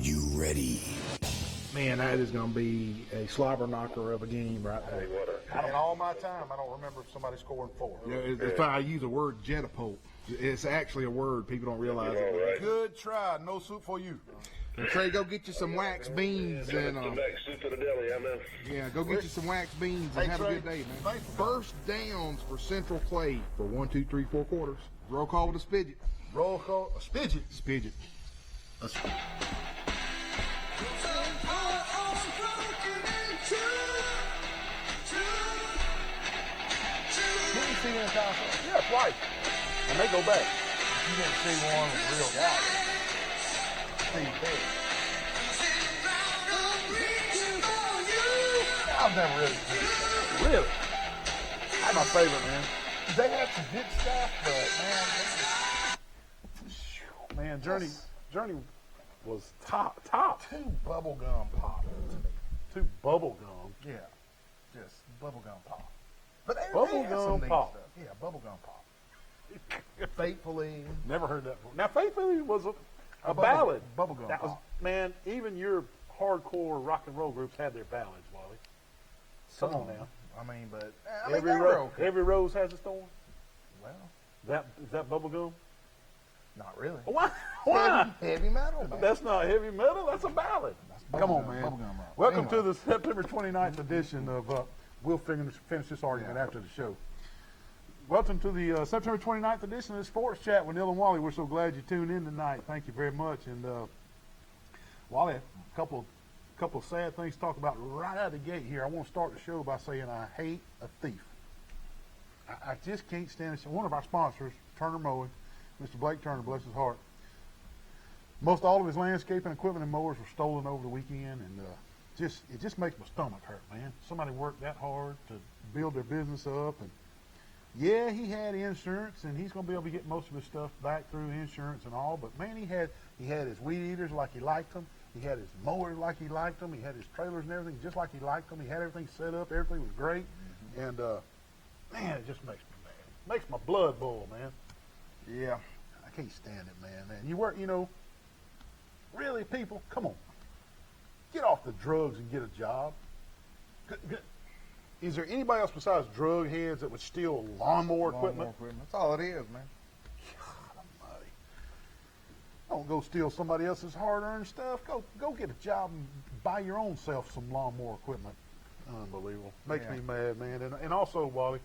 you ready? Man, that is going to be a slobber knocker of a game right there. In all my time, I don't remember if somebody scoring 4. Yeah, it's why I use the word jetapult. It's actually a word. People don't realize it. Good try. No soup for you. Trey, go get you some wax beans and soup to the deli, yeah, go get you some wax beans and have a good day, man. First downs for Central Clay for 1, 2, 3, 4 quarters. Roll call with a spidget. Roll call, a spidget. Spidget. Yeah, twice. And they go back. You didn't see one with a real guy. I've never really seen it. Really? That's my favorite, man. They had some good stuff, but man, Journey was top. 2 bubblegum pop to me. 2 bubblegum. Yeah, just bubblegum pop. But they bubblegum pop. Stuff. Yeah, bubblegum pop. Faithfully. Never heard that before. Now, Faithfully was a ballad. Bubblegum that pop. Was, man, even your hardcore rock and roll groups had their ballads, Wally. Come on now. I mean, but every rose has a thorn. Well, is that bubblegum? Not really. Why? Heavy metal, man. That's not heavy metal. That's a ballad. Come on, man. Welcome to the September 29th edition of we'll finish this argument after the show. Welcome to the September 29th edition of the Sports Chat with Neal and Wally. We're so glad you tuned in tonight. Thank you very much. And Wally, a couple of sad things to talk about right out of the gate here. I want to start the show by saying I hate a thief. I just can't stand it. One of our sponsors, Turner Mowing, Mr. Blake Turner, bless his heart. Most all of his landscaping equipment and mowers were stolen over the weekend, and it just makes my stomach hurt, man. Somebody worked that hard to build their business up, and yeah, he had insurance, and he's going to be able to get most of his stuff back through insurance and all. But man, he had his weed eaters like he liked them. He had his mowers like he liked them. He had his trailers and everything just like he liked them. He had everything set up. Everything was great, and man, it just makes me mad. Makes my blood boil, man. Yeah, I can't stand it, man. You work, really, people, come on. Get off the drugs and get a job. Is there anybody else besides drug heads that would steal lawnmower equipment? That's all it is, man. God almighty. Don't go steal somebody else's hard-earned stuff. Go get a job and buy your own self some lawnmower equipment. Unbelievable. Makes me mad, man. And also, Wally,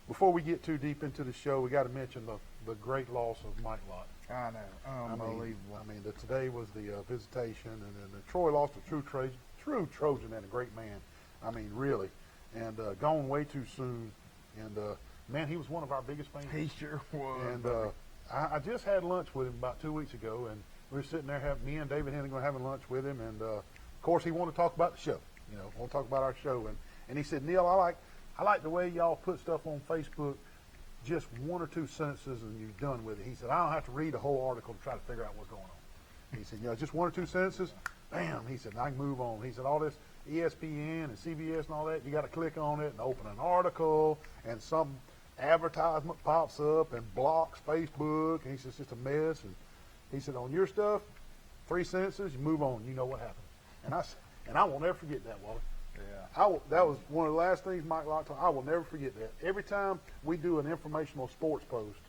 before we get too deep into the show, we got to mention the great loss of Mike Lott. I know. Unbelievable. I mean, today was the visitation, and then Troy lost a true Trojan and a great man. I mean, really. And gone way too soon. And, man, he was one of our biggest fans. He sure was. And I just had lunch with him about 2 weeks ago, and we were sitting there, me and David Henning were having lunch with him, and, of course, he wanted to talk about the show. Want to talk about our show. And he said, Neal, I like the way y'all put stuff on Facebook, just 1 or 2 sentences, and you're done with it. He said, I don't have to read the whole article to try to figure out what's going on. He said, just 1 or 2 sentences, bam. He said, I can move on. He said, all this ESPN and CBS and all that, you got to click on it and open an article, and some advertisement pops up and blocks Facebook. And he said, it's just a mess. And he said, on your stuff, 3 sentences, you move on. You know what happened. And I will never forget that, Wally. Yeah. That was one of the last things Mike Lott told me. I will never forget that. Every time we do an informational sports post,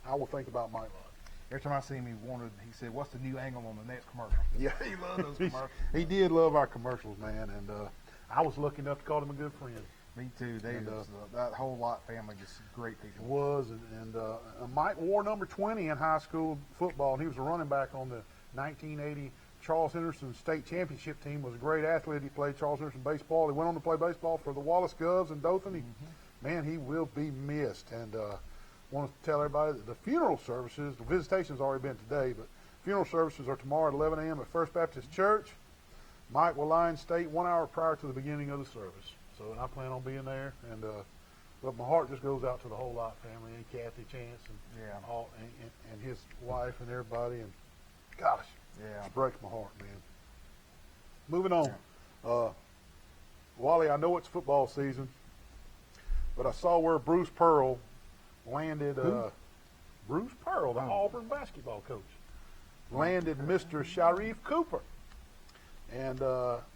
I will think about Mike Lott. Every time I see him, he said, what's the new angle on the next commercial? Yeah. He loved those commercials. He did love our commercials, man. And I was lucky enough to call him a good friend. Me too. That whole Lott family, just great people. It was. And Mike wore number 20 in high school football, and he was a running back on the 1980 Charles Henderson State Championship team. Was a great athlete. He played Charles Henderson baseball. He went on to play baseball for the Wallace Govs in Dothan. Man, he will be missed. And want to tell everybody that the funeral services, the visitation's already been today, but funeral services are tomorrow at 11 a.m. at First Baptist Church. Mike will lie in state 1 hour prior to the beginning of the service. So I plan on being there. And but my heart just goes out to the whole Lott family and Kathy Chance and his wife and everybody. And gosh. Yeah, it breaks my heart, man. Moving on. Wally, I know it's football season, but I saw where Bruce Pearl landed. Bruce Pearl, the Auburn basketball coach, landed Mr. Sharif Cooper. And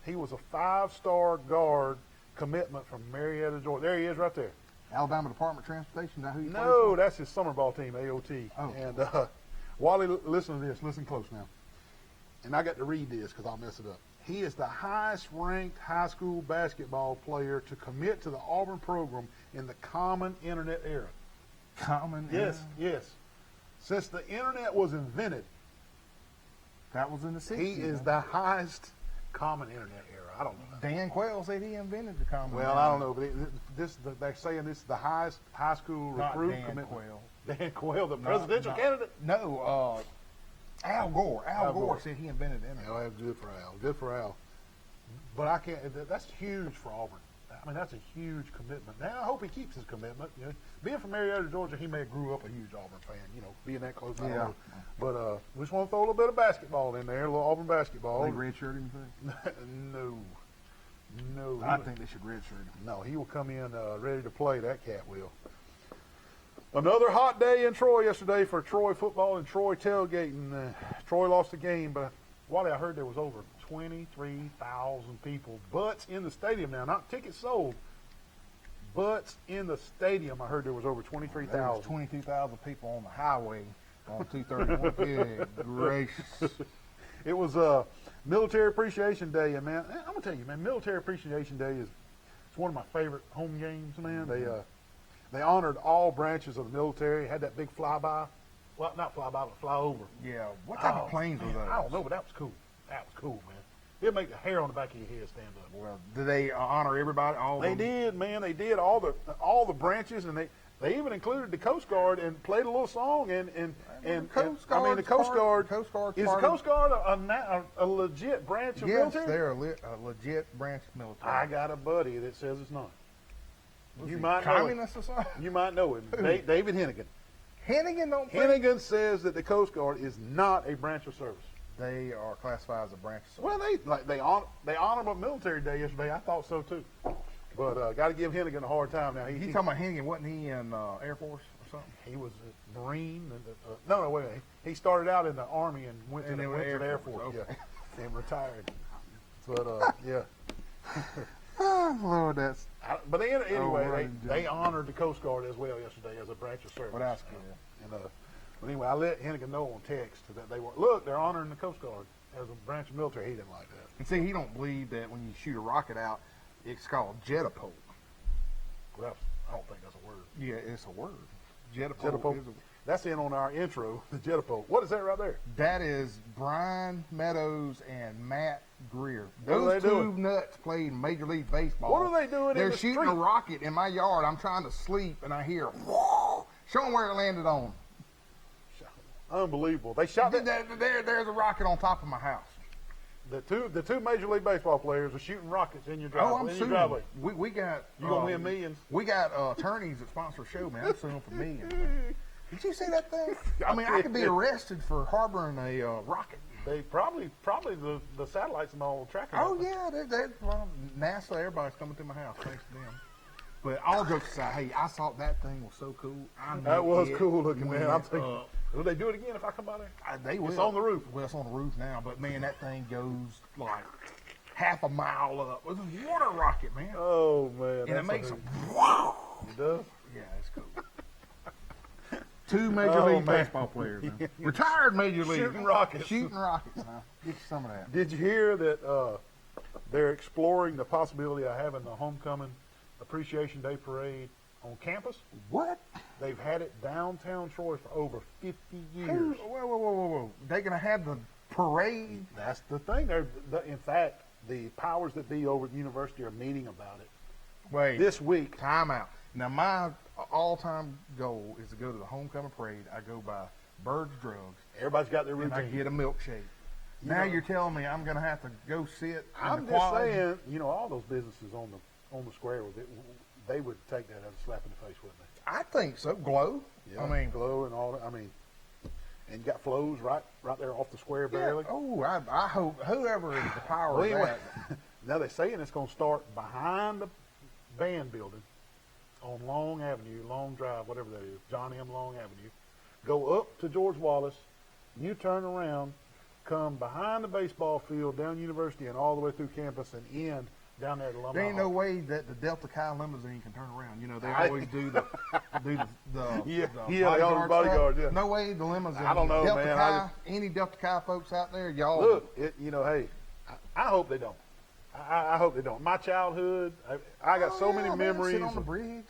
he was a 5-star guard commitment from Marietta, Georgia. There he is right there. Alabama Department of Transportation, is that who you No, that's his summer ball team, AOT. Oh. And Wally, listen to this. Listen close now. And I got to read this because I'll mess it up. He is the highest-ranked high school basketball player to commit to the Auburn program in the common internet era. Common Yes, yes. Since the internet was invented, that was in the 60s. he is the highest common internet era. I don't know. Dan Quayle said he invented the common Well, internet. I don't know, but they're saying this is the highest high school Not recruit Dan commitment. Quayle. Dan Quayle, the presidential candidate? No, Al Gore. Al Gore said he invented the internet. Oh, that's good for Al. Good for Al. But I can't. That's huge for Auburn. I mean, that's a huge commitment. Now I hope he keeps his commitment. You know, being from Marietta, Georgia, he may have grew up a huge Auburn fan. You know, being that close. I don't know. But we just want to throw a little bit of basketball in there, a little Auburn basketball. They redshirt him, you think? No. I think they should redshirt him. No, he will come in ready to play. That cat will. Another hot day in Troy yesterday for Troy football and Troy tailgating. Troy lost the game, but Wally, I heard there was over 23,000 people. Butts in the stadium now, not tickets sold. Butts in the stadium. I heard there was over 23,000. There was 22,000 people on the highway on 231. Good gracious. It was Military Appreciation Day, and man, I'm gonna tell you, man, Military Appreciation Day it's one of my favorite home games, man. They honored all branches of the military. Had that big flyby, well, not flyby, but flyover. Yeah, what type of planes were those? I don't know, but that was cool. That was cool, man. It'll make the hair on the back of your head stand up. Well, did they honor everybody? They did, man. They did all the branches, and they even included the Coast Guard and played a little song. And the Coast Guard. Is the Coast Guard a legit branch of military? Yes, they're a legit branch of military. I got a buddy that says it's not. You might communist know or something? You might know him. David Hennigan. Hennigan don't think Hennigan says that the Coast Guard is not a branch of service. They are classified as a branch of service. Well, they honor Military Day yesterday. I thought so too. But got to give Hennigan a hard time now. He's talking about Hennigan. Wasn't he in Air Force or something? He was a Marine. No, wait a minute. He started out in the Army and went to the Air Force. Okay. Yeah, and retired. But yeah. Oh, Lord, that's. But anyway, they honored the Coast Guard as well yesterday as a branch of service. Well, that's good. But anyway, I let Hennigan know on text that they're honoring the Coast Guard as a branch of military. He didn't like that. And see, he don't believe that when you shoot a rocket out, it's called jetapult. Well, I don't think that's a word. Yeah, it's a word. Jetapult. That's in on our intro, the jetapult. What is that right there? That is Brian Meadows and Matt Greer. What are Those they two doing? nuts played Major League Baseball. What are they doing They're in the shooting street? a rocket in my yard. I'm trying to sleep, and I hear, whoa! Show them where it landed on. Unbelievable. They shot that. There's a rocket on top of my house. The two Major League Baseball players are shooting rockets in your driveway. Oh, I'm suing. Driveway. We got. You gonna win millions? We got attorneys that sponsor a show, man. I'm suing for millions. Did you see that thing? I mean, I could be arrested for harboring a rocket. They probably the satellites and all tracking. Oh yeah, NASA. Everybody's coming to my house thanks to them. But all jokes aside, hey, I thought that thing was so cool. That was cool looking, man. I'm thinking, will they do it again if I come by there? They will. It's on the roof. Well, it's on the roof now, but man, that thing goes like half a mile up. It's a water rocket, man. Oh man, and it makes a wow. It does. Yeah, it's cool. Two Major League Baseball players, man. Retired Major League. Shooting rockets. Shooting rockets. Now, get you some of that. Did you hear that they're exploring the possibility of having the homecoming Appreciation Day parade on campus? What? They've had it downtown Troy for over 50 years. Whoa. They're going to have the parade? That's the thing. In fact, the powers that be over at the university are meeting about it. Wait. This week. Time out. Now, my all-time goal is to go to the homecoming parade. I go by Bird's Drugs. Everybody's got their routine. And I get a milkshake. Now you're telling me I'm going to have to go sit I'm just saying, all those businesses on the square, they would take that as a slap in the face, wouldn't they? I think so. Glow. Yeah, I mean, Glow and all that. I mean, and you got flows right there off the square barely. Yeah. Oh, I hope whoever is the power of that. Now they're saying it's going to start behind the band building on Long Avenue, Long Drive, whatever that is, John M. Long Avenue. Go up to George Wallace. You turn around come behind the baseball field, down University, and all the way through campus and end down there at Alumni There ain't Hall. no way that the Delta Chi limousine can turn around. You know, they always do the bodyguard. Yeah. No way the limousine. I don't know, Delta man. Chi, any Delta Chi folks out there, y'all. Look, hey, I hope they don't. I hope they don't. My childhood, I got so many memories. Sit on the bridge.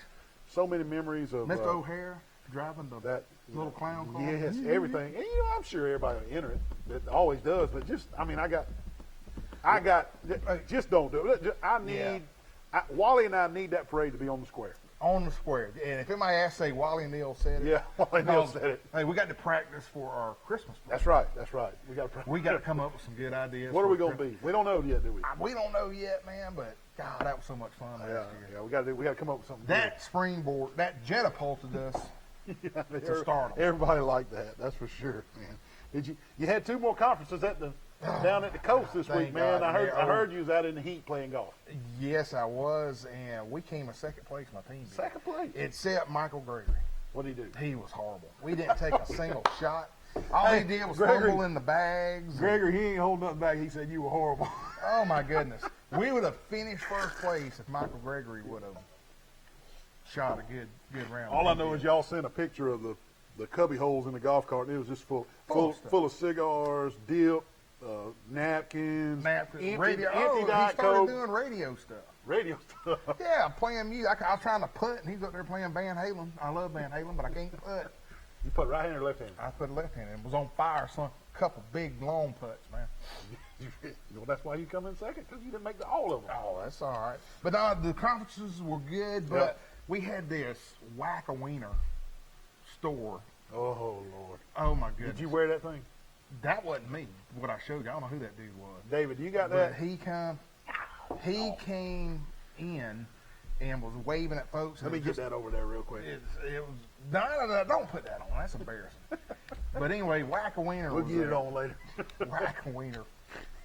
So many memories of Mr. O'Hare driving that little clown car. Yes, everything. And I'm sure everybody will enter it. It always does. But just, just don't do it. Wally and I need that parade to be on the square. On the square. And if anybody asks, say, Wally and Neal said it. Yeah, Wally and Neal said it. Hey, we got to practice for our Christmas party. That's right. We got to come up with some good ideas. What are we going to be? We don't know yet, do we? We don't know yet, man, but God, that was so much fun last year. Yeah, we got to come up with something That springboard, that catapulted us to start. Everybody liked that, that's for sure, man. You had 2 more conferences down at the coast this week, man. God, I heard you was out in the heat playing golf. Yes, I was, and we came in second place, my team did. Second place? Except Michael Gregory. What did he do? He was horrible. We didn't take a single shot. All he did was fumble in the bags. Gregory, he ain't holding nothing back. He said you were horrible. Oh, my goodness. We would have finished first place if Michael Gregory would have shot a good round. All I know is y'all sent a picture of the cubby holes in the golf cart, and it was just full of cigars, dip, napkins, radio. Empty He Diet started Coke. doing radio stuff. Radio stuff. Yeah, playing music. I was trying to putt, and he's up there playing Van Halen. I love Van Halen, but I can't putt. You put right hand or left hand? I put left hand, and was on fire. Some couple big long putts, man. That's why you come in second, because you didn't make all of them. Oh, that's all right. But the conferences were good, but we had this Whack-A-Wiener store. Oh, Lord. Oh, my goodness. Did you wear that thing? That wasn't me, what I showed you. I don't know who that dude was. David, you got But that? he came in and was waving at folks. Let me get that over there real quick. It was, no, don't put that on. That's embarrassing. But anyway, Whack-A-Wiener. We'll get it on later. Whack-A-Wiener.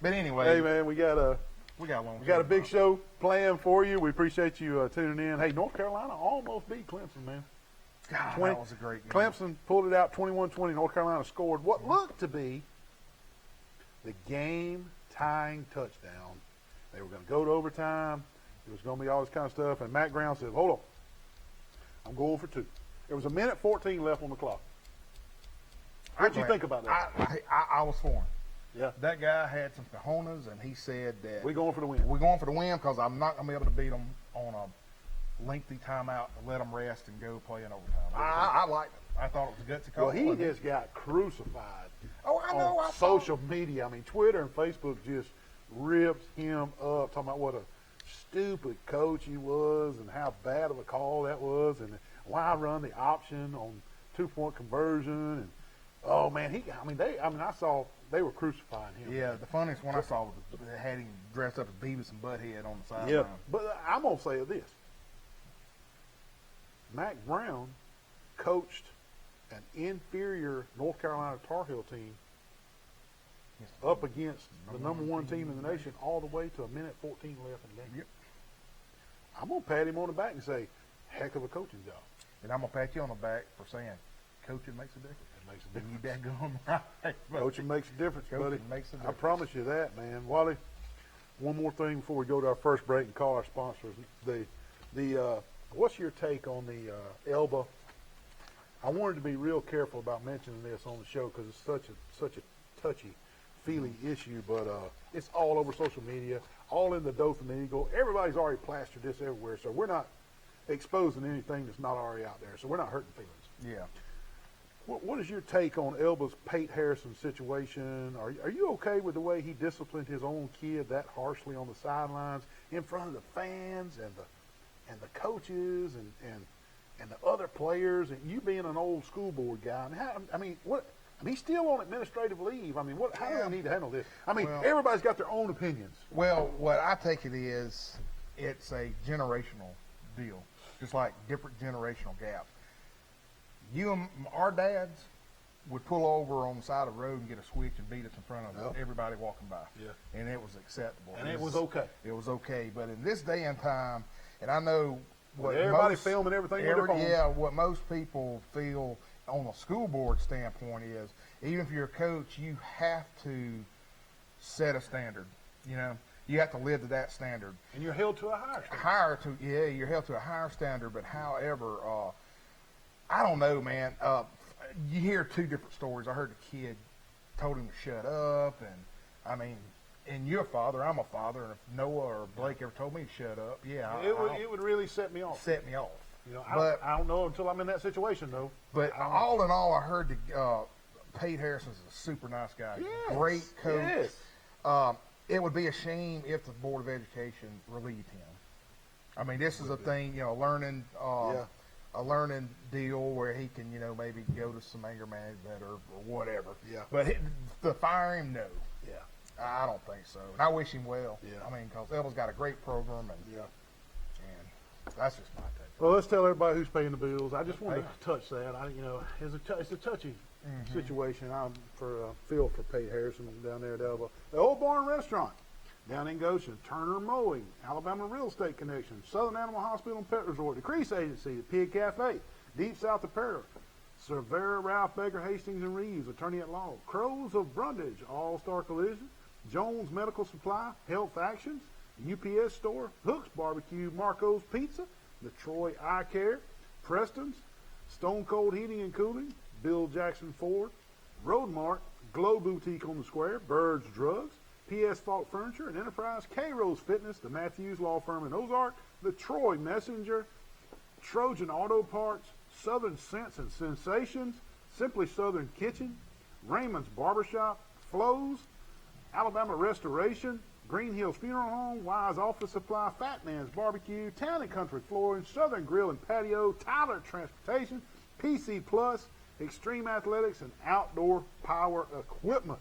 But anyway. Hey, man, we got a big show planned for you. We appreciate you tuning in. Hey, North Carolina almost beat Clemson, man. God, that was a great game. Clemson pulled it out 21-20. North Carolina scored what looked to be the game-tying touchdown. They were going to go to overtime. It was going to be all this kind of stuff. And Matt Brown said, hold on. I'm going for 2. There was 1:14 left on the clock. What did you think about that? I was for him. Yeah. That guy had some cojones, and he said that we're going for the win. We're going for the win because I'm not going to be able to beat them on a lengthy timeout to let them rest and go play in overtime. I liked it. I thought it was a gutsy call. Well, he just got crucified. Oh, I know. On social media. I mean, Twitter and Facebook just ripped him up, talking about what a stupid coach he was and how bad of a call that was and why run the option on 2-point conversion. And oh man, I saw they were crucifying him. Yeah, the funniest one I saw was they had him dressed up as Beavis and Butthead on the sideline. Yeah, but I'm gonna say this: Mac Brown coached an inferior North Carolina Tar Heel team up against the number 1 team in the nation all the way to 1:14 left in the game. Yep. I'm going to pat him on the back and say, heck of a coaching job. And I'm going to pat you on the back for saying, coaching makes a difference. It makes a difference. You daggone right. Coaching makes a difference, buddy. Makes a difference. I promise you that, man. Wally, one more thing before we go to our first break and call our sponsors. What's your take on the Elba? I wanted to be real careful about mentioning this on the show because it's such a touchy, feely issue, but it's all over social media, all in the Dothan Eagle. Everybody's already plastered this everywhere, so we're not exposing anything that's not already out there, so we're not hurting feelings. Yeah. What is your take on Elba's Pate Harrison situation? Are you okay with the way he disciplined his own kid that harshly on the sidelines in front of the fans and the coaches and the other players, and you being an old school board guy? He's still on administrative leave. I mean, how do we need to handle this? I mean, everybody's got their own opinions. Well, what I take it is it's a generational deal, just like different generational gaps. Our dads would pull over on the side of the road and get a switch and beat us in front of everybody walking by. Yeah. And it was acceptable. And it was okay. It was okay. But in this day and time, and I know what everybody filming everything with their phones. Yeah, what most people feel on a school board standpoint is, even if you're a coach, you have to set a standard. You know, you have to live to that standard. And you're held to a higher standard. You're held to a higher standard. But however, I don't know, man. You hear two different stories. I heard the kid told him to shut up, and I mean, and you're a father, I'm a father, and if Noah or Blake ever told me to shut up, it would really set me off. Set me off. You know, I don't know until I'm in that situation, though. But all in all, I heard Pete Harrison's a super nice guy. Yes, Great coach. yes. It would be a shame if the Board of Education relieved him. I mean, this is a thing, you know, a learning deal where he can, you know, maybe go to some anger management or whatever. Yeah. But to fire him, no. Yeah. I don't think so. And I wish him well. Yeah. I mean, because Eva's got a great program, and that's just my take. Well, let's tell everybody who's paying the bills. I just wanted to touch that. It's a touchy situation. I'm feel for Pete Harrison down there at Elba. The Old Barn Restaurant down in Goshen, Turner Mowing, Alabama Real Estate Connection, Southern Animal Hospital and Pet Resort, the Crease Agency, the Pig Cafe, Deep South Apparel, Cervera, Ralph Baker, Hastings and Reeves, Attorney at Law, Crows of Brundage, All-Star Collision, Jones Medical Supply, Health Actions, UPS Store, Hooks Barbecue, Marco's Pizza, the Troy Eye Care, Preston's, Stone Cold Heating and Cooling, Bill Jackson Ford, Roadmark, Glow Boutique on the Square, Birds Drugs, P.S. Falk Furniture and Enterprise, K-Rose Fitness, the Matthews Law Firm in Ozark, the Troy Messenger, Trojan Auto Parts, Southern Scents and Sensations, Simply Southern Kitchen, Raymond's Barbershop, Flows, Alabama Restoration, Green Hills Funeral Home, Wise Office Supply, Fat Man's Barbecue, Town and Country Flooring, Southern Grill and Patio, Tyler Transportation, PC Plus, Extreme Athletics, and Outdoor Power Equipment.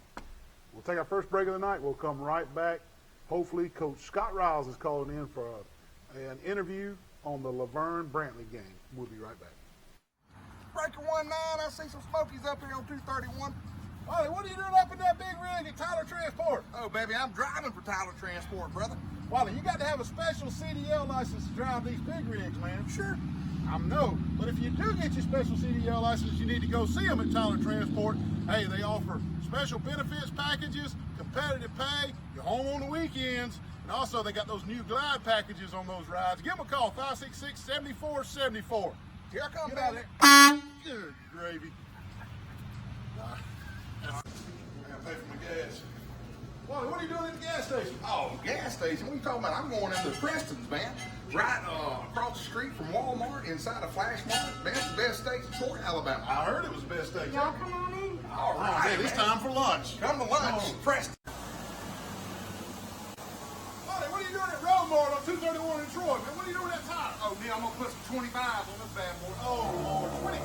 We'll take our first break of the night. We'll come right back. Hopefully, Coach Scott Riles is calling in for an interview on the Laverne Brantley game. We'll be right back. Breaker 19, I see some smokies up here on 231. Ollie, what are you doing up in that big rig at Tyler Transport? Oh, baby, I'm driving for Tyler Transport, brother. Wally, you got to have a special CDL license to drive these big rigs, man. Sure. I know, but if you do get your special CDL license, you need to go see them at Tyler Transport. Hey, they offer special benefits packages, competitive pay, you're home on the weekends, and also they got those new glide packages on those rides. Give them a call, 566-7474. Here I come, Get out baby. of there. Good gravy. I gotta pay for my gas. Wally, what are you doing at the gas station? Oh, gas station? What are you talking about? I'm going into Preston's, man. Right across the street from Walmart, inside of Flash Mart. Man, it's the best steak in Troy, Alabama. I heard it was the best steak. Y'all come on in. All right, Man, it's time for lunch. Come to lunch, Preston. Wally, what are you doing at Roadmart on 231 in Troy, man? What are you doing at that tire? Oh, Neal, I'm going to put some 25s on this bad boy. Oh, Lord, 25?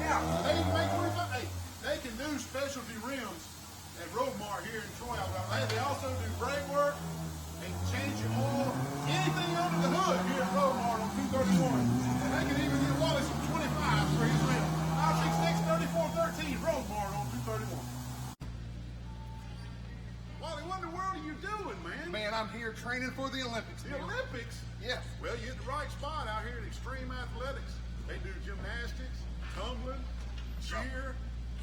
Yeah. They can make 25? Hey, they can do specialty rims at Roadmart here in Troy, Alabama. Hey, they also do brake work and change your oil, anything under the hood here at Roadmart on 231. And they can even get Wally some 25s for his rim. 566-3413, Roadmart on 231. Wally, what in the world are you doing, man? Man, I'm here training for the Olympics. The Olympics? Yes. Well, you're at the right spot out here at Extreme Athletics. They do gymnastics, tumbling, cheer,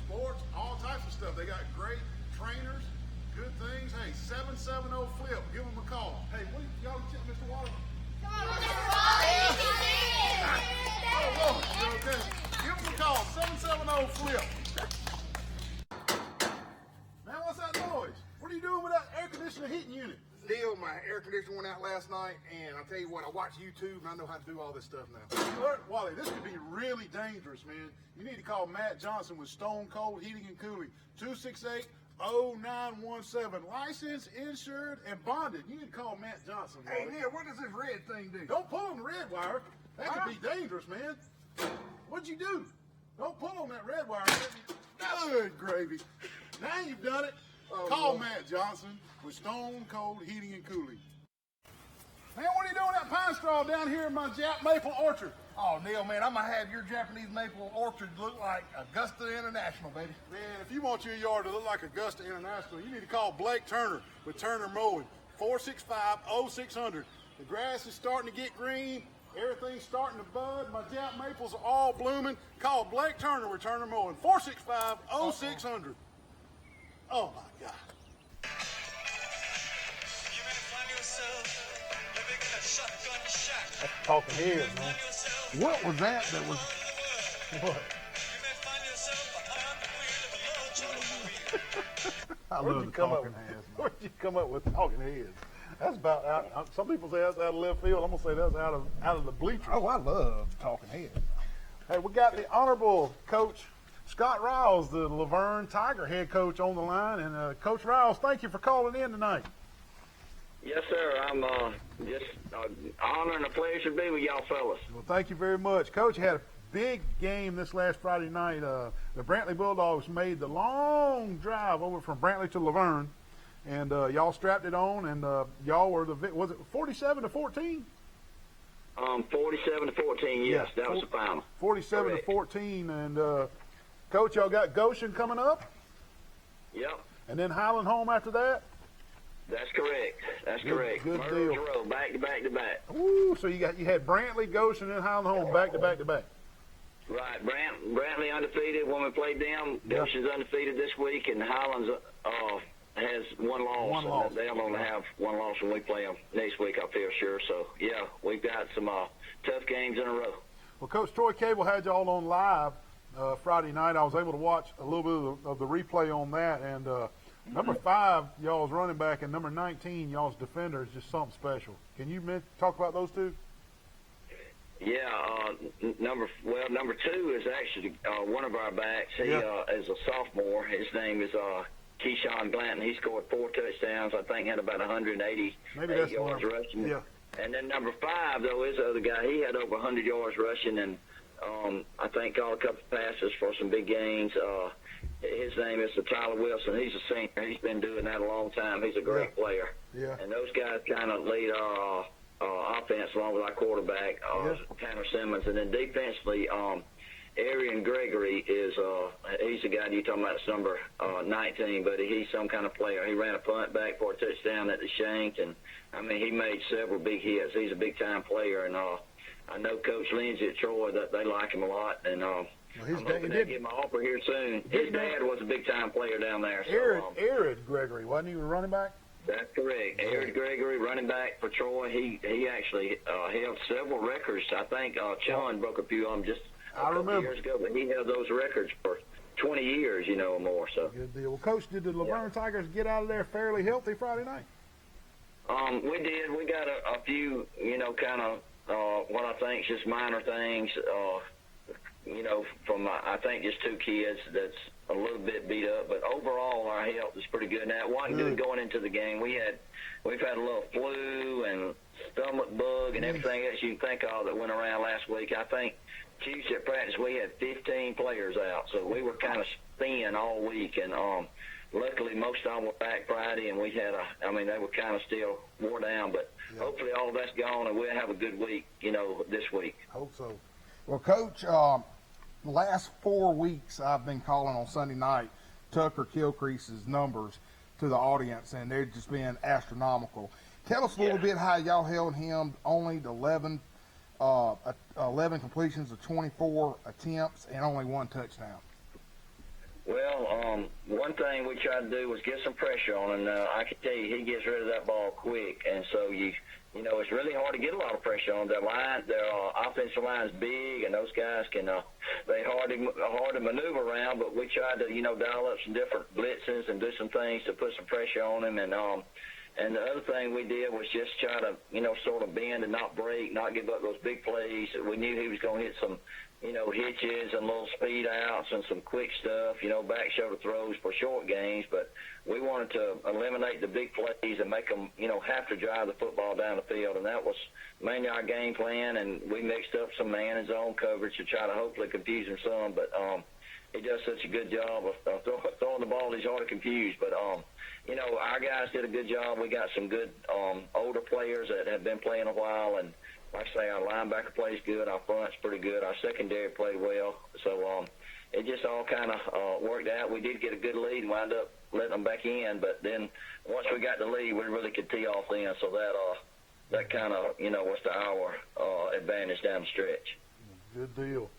sports, all types of stuff. They got great trainers, good things. Hey, 770-FLIP. Give them a call. Hey, what y'all check Mr. Waller? Come on, Mr. Wally. Oh, Lord, you okay? Give them a call, 770-FLIP. Man, what's that noise? What are you doing with that air conditioner heating unit? Deal, my air conditioner went out last night, and I'll tell you what, I watch YouTube, and I know how to do all this stuff now. Wally, this could be really dangerous, man. You need to call Matt Johnson with Stone Cold Heating and Cooling, 268-0917. Licensed, insured, and bonded. You need to call Matt Johnson, Hey, Wally. Neal, what does this red thing do? Don't pull on the red wire. That could be dangerous, man. What'd you do? Don't pull on that red wire. Good gravy. Now you've done it. Call Matt Johnson with Stone Cold Heating and Cooling. Man, what are you doing that pine straw down here in my maple orchard? Oh, Neal, man, I'm going to have your Japanese maple orchard look like Augusta International, baby. Man, if you want your yard to look like Augusta International, you need to call Blake Turner with Turner Mowing, 465-0600. The grass is starting to get green. Everything's starting to bud. My Jap maples are all blooming. Call Blake Turner, returner mowing. 465-0600. Oh my God. You may find yourself living in a shotgun shack. That's talking heads, man. What was that? That was What? You may find yourself behind the wheel of a large automobile. I Where'd love you the come up? talking heads. Man. Where'd you come up with talking heads? That's about out. Some people say that's out of left field. I'm gonna say that's out of the bleachers. Oh, I love talking heads. Hey, we got the honorable Coach Scott Riles, the Laverne Tiger head coach, on the line. And Coach Riles, thank you for calling in tonight. Yes, sir. I'm just honor and a pleasure to be with y'all fellas. Well, thank you very much, Coach. You had a big game this last Friday night. The Brantley Bulldogs made the long drive over from Brantley to Laverne, and y'all strapped it on, and y'all were was it 47-14? 47-14. Yes, that was the final. 47-14, and Coach, y'all got Goshen coming up, Yep, and then Highland home after that. that's correct. That's Good- correct. good Murderers deal. Row, back to back to back. Ooh, so you had Brantley, Goshen, and Highland home back to back to back. Right, Brantley undefeated when we played them. Yeah. Goshen's undefeated this week, and Highlands has one loss. One loss. They'll only have one loss when we play them next week, I feel sure. So, yeah, we've got some tough games in a row. Well, Coach Troy Cable had y'all on live Friday night. I was able to watch a little bit of the replay on that, and number 5, y'all's running back, and number 19, y'all's defender is just something special. Can you talk about those two? Yeah, number 2 is actually one of our backs. He is a sophomore. His name is Keyshawn Glanton. He scored 4 touchdowns. I think had about 180 Maybe that's yards the one. rushing. Yeah. And then number 5, though, is the other guy. He had over 100 yards rushing, and I think caught a couple passes for some big gains. His name is Tyler Wilson. He's a senior. He's been doing that a long time. He's a great player. Yeah. And those guys kind of lead our offense along with our quarterback, Tanner Simmons. And then defensively, Arian Gregory is he's the guy you're talking about. It's number 19, but he's some kind of player. He ran a punt back for a touchdown at the shank, and I mean he made several big hits. He's a big time player, and I know Coach Lindsay at Troy that they like him a lot, and I'm hoping they get my offer here soon. His dad was a big time player down there. So, Arid Gregory, wasn't he a running back? That's correct. Eric Gregory, running back for Troy. He actually held several records. I think Chun broke a few of them just a couple years ago, but he held those records for 20 years, or more. So Good deal. Well, Coach, did the Laverne Tigers get out of there fairly healthy Friday night? we did. We got a few, kind of what I think is just minor things. From I think just 2 kids that's a little bit beat up, but overall our health is pretty good. Now it wasn't good going into the game. We've had a little flu and stomach bug and everything else you can think of that went around last week. I think Tuesday at practice we had 15 players out, so we were kind of thin all week, and luckily most of them were back Friday, and we had they were kind of still wore down, but hopefully all that's gone and we'll have a good week, this week. Hope so. Well, Coach, the last 4 weeks I've been calling on Sunday night Tucker Kilcrease's numbers to the audience, and they're just been astronomical. Tell us a little bit how y'all held him only to 11 completions of 24 attempts and only 1 touchdown. Well, one thing we tried to do was get some pressure on him. I can tell you he gets rid of that ball quick, and so it's really hard to get a lot of pressure on their line. Their offensive line is big, and those guys can they hard to maneuver around. But we tried to dial up some different blitzes and do some things to put some pressure on him. And the other thing we did was just try to sort of bend and not break, not give up those big plays. We knew he was going to hit some hitches and little speed outs and some quick stuff, back shoulder throws for short games. But we wanted to eliminate the big plays and make them, have to drive the football down the field. And that was mainly our game plan. And we mixed up some man and zone coverage to try to hopefully confuse him some. But he does such a good job of throwing the ball. He's hard to confuse. But, our guys did a good job. We got some good older players that have been playing a while. And like I say, our linebacker plays good. Our front's pretty good. Our secondary played well. So it just all kind of worked out. We did get a good lead and wound up letting them back in. But then once we got the lead, we really could tee off then. So that kind of, was to our advantage down the stretch. Good deal.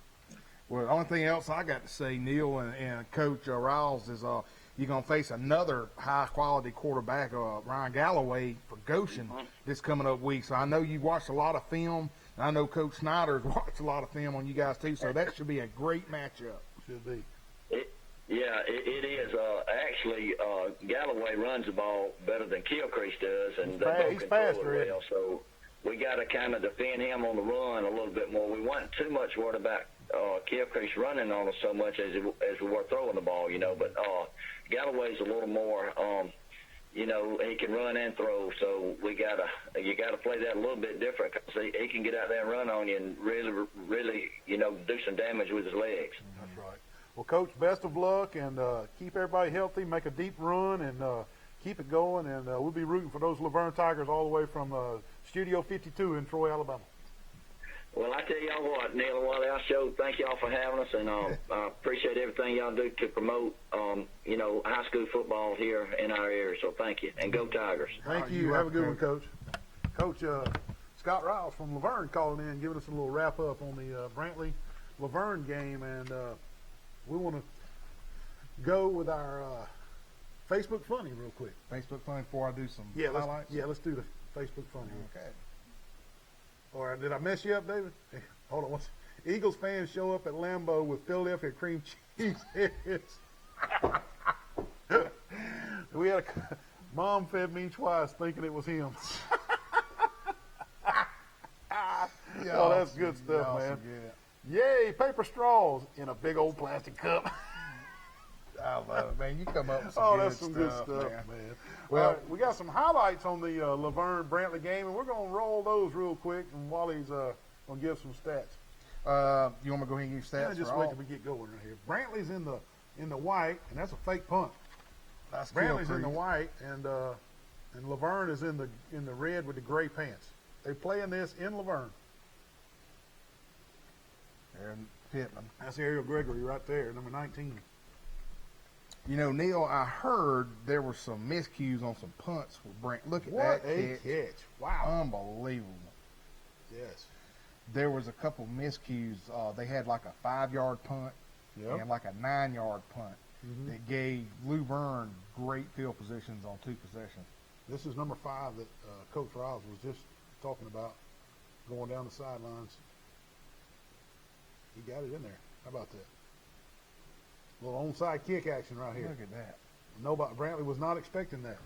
Well, the only thing else I got to say, Neal and Coach Riles, is you're going to face another high-quality quarterback, Ryan Galloway, for Goshen this coming up week. So I know you watched a lot of film, and I know Coach Snyder's watched a lot of film on you guys too, so that should be a great matchup. Should be. It is. Actually, Galloway runs the ball better than Kilcrease does, and they both He's can throw faster, it well. So we got to kind of defend him on the run a little bit more. We weren't too much worried about Kilcrease running on us so much as we were throwing the ball, But Galloway's a little more, he can run and throw. So you gotta play that a little bit different, because he can get out there and run on you and really, do some damage with his legs. That's right. Well, Coach, best of luck, and keep everybody healthy. Make a deep run, and keep it going. And we'll be rooting for those Laverne Tigers all the way from Studio 52 in Troy, Alabama. Well, I tell y'all what, Neal and Wally, I sure thank y'all for having us, and I appreciate everything y'all do to promote, high school football here in our area. So thank you, and go Tigers. Thank you. Have a good one, Coach. Coach Scott Riles from Laverne calling in, giving us a little wrap up on the Brantley Laverne game, and we want to go with our Facebook Funny real quick. Facebook Funny before I do some highlights? Let's do the Facebook Funny. Okay. All right, did I mess you up, David? Hey, hold on. Eagles fans show up at Lambeau with Philadelphia cream cheese heads. We had Mom fed me twice thinking it was him. Oh, that's good stuff, man. Yay, paper straws in a big old plastic cup. I love it, man. You come up with some That's some good stuff, man. Well, all right, we got some highlights on the Laverne Brantley game, and we're going to roll those real quick, and Wally's going to give some stats. You want me to go ahead and give stats? Yeah, just wait till we get going right here. Brantley's in the white, and that's a fake punt. That's Brantley's in the white, and Laverne is in the red with the gray pants. They playing this in Laverne. And Pittman. That's Ariel Gregory right there, number 19. Neal, I heard there were some miscues on some punts with Brent. Look at What that a catch. Wow. Unbelievable. Yes. There was a couple miscues. They had like a 5-yard punt and like a 9-yard punt that gave Luverne great field positions on 2 possessions. This is number 5 that Coach Riles was just talking about, going down the sidelines. He got it in there. How about that? A little onside kick action right here. Look at that. Brantley was not expecting that.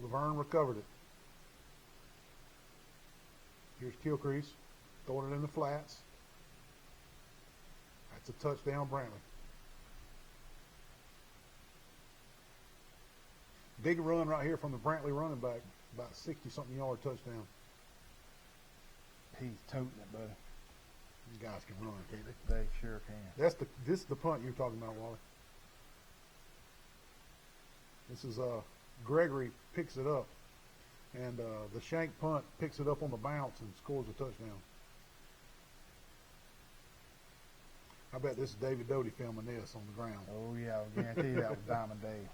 Laverne recovered it. Here's Kilcrease throwing it in the flats. That's a touchdown, Brantley. Big run right here from the Brantley running back, about 60-something yard touchdown. He's toting it, buddy. These guys can run, can't they? They sure can. This is the punt you're talking about, Wally. This is Gregory picks it up, and the shank punt picks it up on the bounce and scores a touchdown. I bet this is David Doty filming this on the ground. Oh yeah, I guarantee that was Diamond Dave.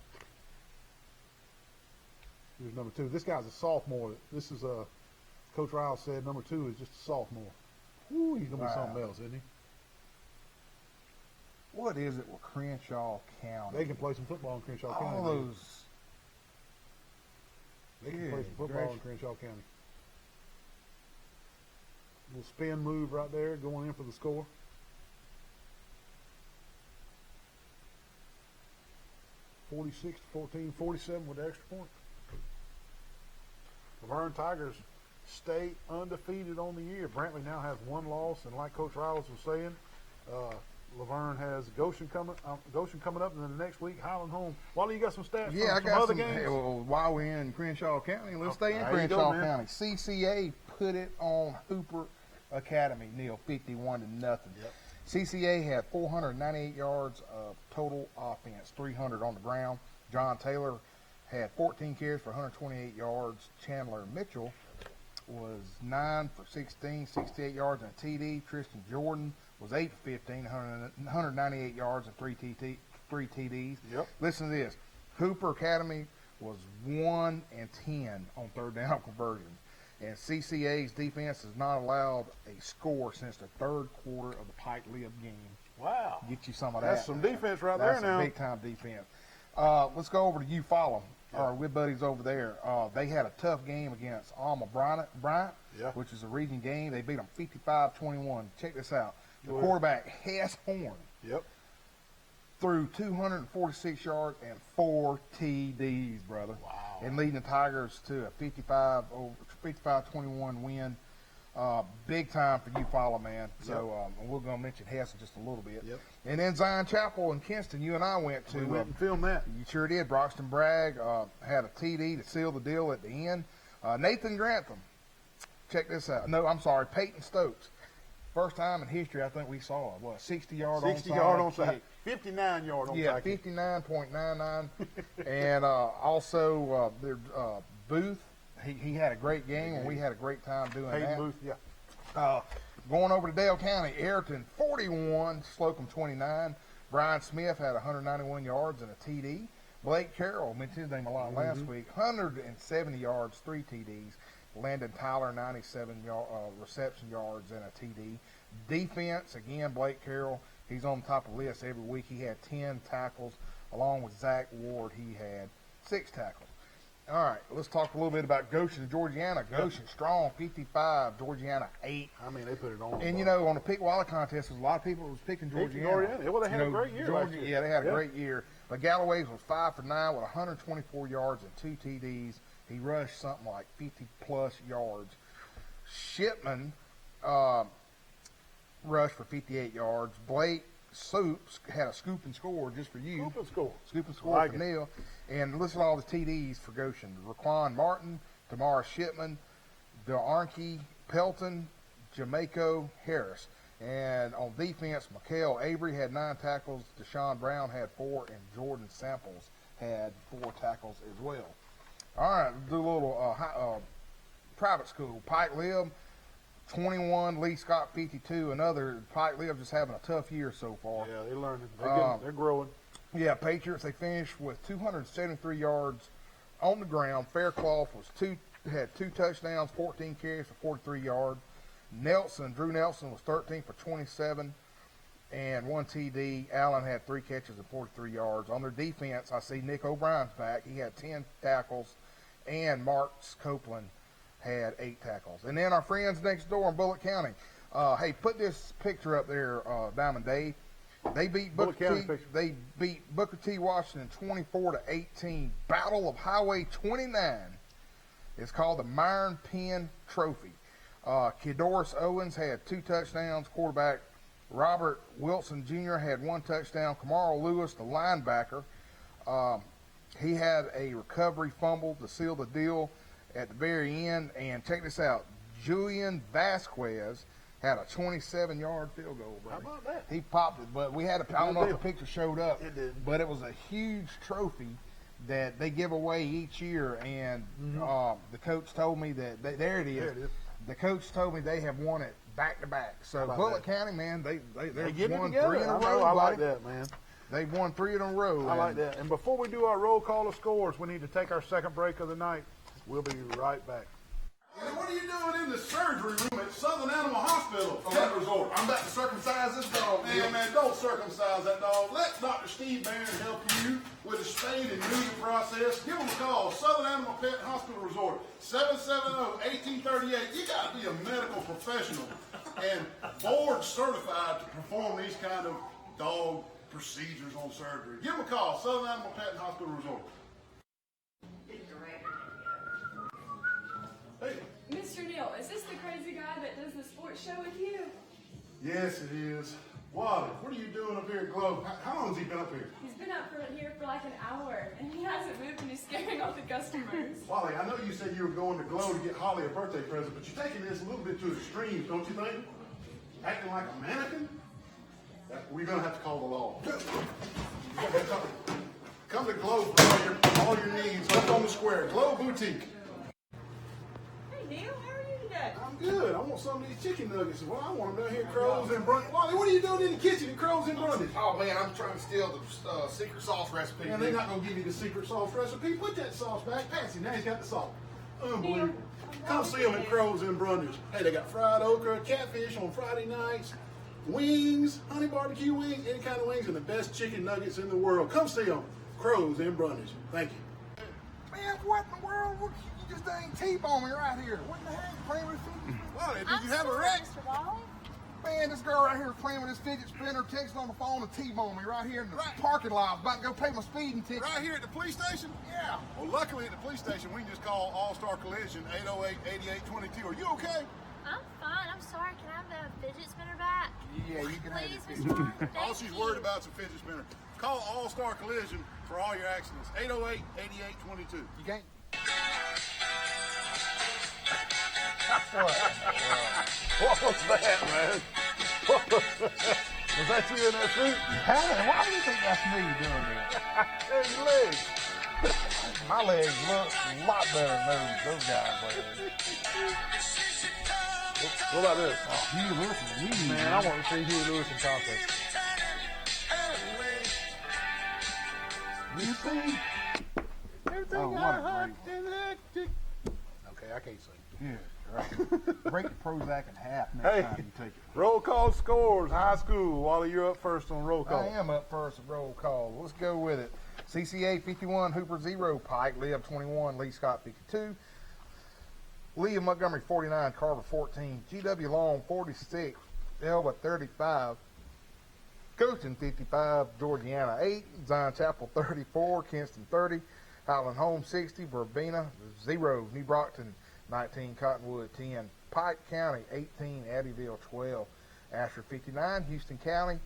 Here's number 2. This guy's a sophomore. This is Coach Riles said number 2 is just a sophomore. Ooh, he's gonna be something else, isn't he? What is it with Crenshaw County? They can play some football in Crenshaw County. All those. They can play some football in Crenshaw County. Little spin move right there, going in for the score. (46-14), 47 with the extra point. Laverne Tigers stay undefeated on the year. Brantley now has 1 loss, and like Coach Riles was saying, Laverne has Goshen coming up, and then the next week Highland home. Wally, you got some stats from I some got other some. games? Well, while we're in Crenshaw County, let's stay in there you Crenshaw go, County. CCA put it on Hooper Academy, Neal, 51-0. Yep. CCA had 498 yards of total offense, 300 on the ground. John Taylor had 14 carries for 128 yards. Chandler Mitchell was 9 for 16, 68 yards and a TD. Tristan Jordan was 8 for 15, 198 yards and 3 TDs. Yep. Listen to this. Hooper Academy was 1 and 10 on third down conversions. And CCA's defense has not allowed a score since the third quarter of the Pike Lib game. Wow. Get you some of that. That's some defense right That's there now. That's big-time defense. Let's go over to Eufaula. Our good buddies over there. They had a tough game against Alma Bryant, which is a region game. They beat them 55-21. Check this out. The quarterback, Hess Horn, threw 246 yards and 4 TDs, brother. Wow. And leading the Tigers to a 55-21 win. Big time for Eufaula, man. So we're going to mention Hess in just a little bit. Yep. And then Zion Chapel in Kinston, you and I went to. We went and filmed that. You sure did. Broxton Bragg had a TD to seal the deal at the end. Nathan Grantham, check this out. No, I'm sorry, Peyton Stokes. First time in history, I think we saw a 60-yard onside. 60-yard onside. 59-yard onside. Yeah, 59.99. And also Booth. He had a great game, and we had a great time doing Peyton that. Booth, yeah. Going over to Dale County, Ayrton 41, Slocum 29. Brian Smith had 191 yards and a TD. Blake Carroll, mentioned his name a lot last week, 170 yards, 3 TDs. Landon Tyler, 97 reception yards and a TD. Defense, again, Blake Carroll, he's on the top of the list every week. He had 10 tackles, along with Zach Ward, he had 6 tackles. All right, let's talk a little bit about Goshen, Georgiana. Goshen strong, 55, Georgiana 8. I mean, they put it on. And, you know, on the Pick Wally contest, there's a lot of people that was picking Georgiana. Well, they had a great year last year. Yeah, they had a great year. But Galloway's was 5 for 9 with 124 yards and 2 TDs. He rushed something like 50-plus yards. Shipman rushed for 58 yards. Blake Soups had a scoop and score just for you. Scoop and score for Neal. And listen to all the TDs for Goshen. Raquan Martin, Tamara Shipman, DeArnke Pelton, Jamaico Harris. And on defense, Mikael Avery had 9 tackles, Deshaun Brown had 4, and Jordan Samples had 4 tackles as well. All right, do a little private school. Pike Lib, 21, Lee Scott 52. Another Pike Lib just having a tough year so far. Yeah, they're learning. They're growing. Yeah, Patriots, they finished with 273 yards on the ground. Faircloth had 2 touchdowns, 14 carries for 43 yards. Drew Nelson was 13 for 27 and 1 TD. Allen had 3 catches and 43 yards. On their defense, I see Nick O'Brien's back. He had 10 tackles, and Marks Copeland had 8 tackles. And then our friends next door in Bullitt County. Hey, put this picture up there, Diamond Dave. They beat Booker T. Washington 24-18. Battle of Highway 29. It's called the Myron Penn Trophy. Kidoris Owens had 2 touchdowns. Quarterback Robert Wilson Jr. had 1 touchdown. Kamaro Lewis, the linebacker, he had a recovery fumble to seal the deal at the very end. And check this out. Julian Vasquez had a 27-yard field goal, brother. How about that? He popped it, but I don't know if the picture showed up. It did. But it was a huge trophy that they give away each year. And the coach told me that, there it is. The coach told me they have won it back-to-back. So Bullitt County, man, they've won 3 in a row. I like that, man. They've won 3 in a row. I like that. And before we do our roll call of scores, we need to take our second break of the night. We'll be right back. Hey, what are you doing in the surgery room at Southern Animal Hospital? Resort. I'm about to circumcise this dog. Man, don't circumcise that dog. Let Dr. Steve Barron help you with the spade and neuter process. Give him a call. Southern Animal Pet Hospital Resort, 770-1838. You got to be a medical professional and board certified to perform these kind of dog procedures on surgery. Give him a call. Southern Animal Pet Hospital Resort. Hey. Mr. Neal, is this the crazy guy that does the sports show with you? Yes, it is. Wally, what are you doing up here at Globe? How long has he been up here? He's been up here for like an hour, and he hasn't moved, and he's scaring off the customers. Wally, I know you said you were going to Globe to get Holly a birthday present, but you're taking this a little bit to extremes, don't you think? Acting like a mannequin? We're going to have to call the law. Come to Globe for all your needs. Up on the square. Globe Boutique. Hey, Neal, how are you today? I'm Good. I want some of these chicken nuggets. Well, I want them down here at Crows and Brundage. Wally, what are you doing in the kitchen at Crows and Brundage? Oh man, I'm trying to steal the secret sauce recipe. Man, they're not gonna give you the secret sauce recipe. Put that sauce back. Patsy, now he's got the sauce. Unbelievable. Come see them at Crows and Brundage. Hey, they got fried okra, catfish on Friday nights, wings, honey barbecue wings, any kind of wings, and the best chicken nuggets in the world. Come see them. Crows and Brundage. Thank you. Man, what in the world? You just ain't T-bone me right here. What in the heck? Playing with fidget? Wally, did you have a wreck? Mr. Wally? Man, this girl right here playing with this fidget spinner, texting on the phone to T-bone me right here in the parking lot. I was about to go pay my speeding ticket. Right here at the police station? Yeah. Well, luckily at the police station, we can just call All-Star Collision 808-8822. Are you okay? I'm fine. I'm sorry. Can I have the fidget spinner back? Yeah, you can Please, have it. Miss Mom. All she's worried about is a fidget spinner. Call All-Star Collision for all your accidents. 808-8822. You can't. What was that, man? What was that? Was that you in that suit? Hey, why do you think that's me doing that? Hey, your legs. My legs look a lot better than those guys' legs. What about this? Oh, Hugh Lewis is Man, I want to see Hugh Lewis in concert. You see? Everything Oh, what I a heart electric. Okay, I can't sing. Yeah, right. Break the Prozac in half next Hey, time you take it. roll call scores. High school. Wally, you're up first on roll call. I am up first at roll call. Let's go with it. CCA 51, Hooper 0, Pike, Lib 21, Lee Scott 52, Lee of Montgomery 49, Carver 14, GW Long 46, Elba 35, Coaching 55, Georgiana 8, Zion Chapel 34, Kinston 30, Highland Home 60, Verbena 0, New Brockton 19, Cottonwood 10, Pike County 18, Abbeville 12, Asher 59, Houston County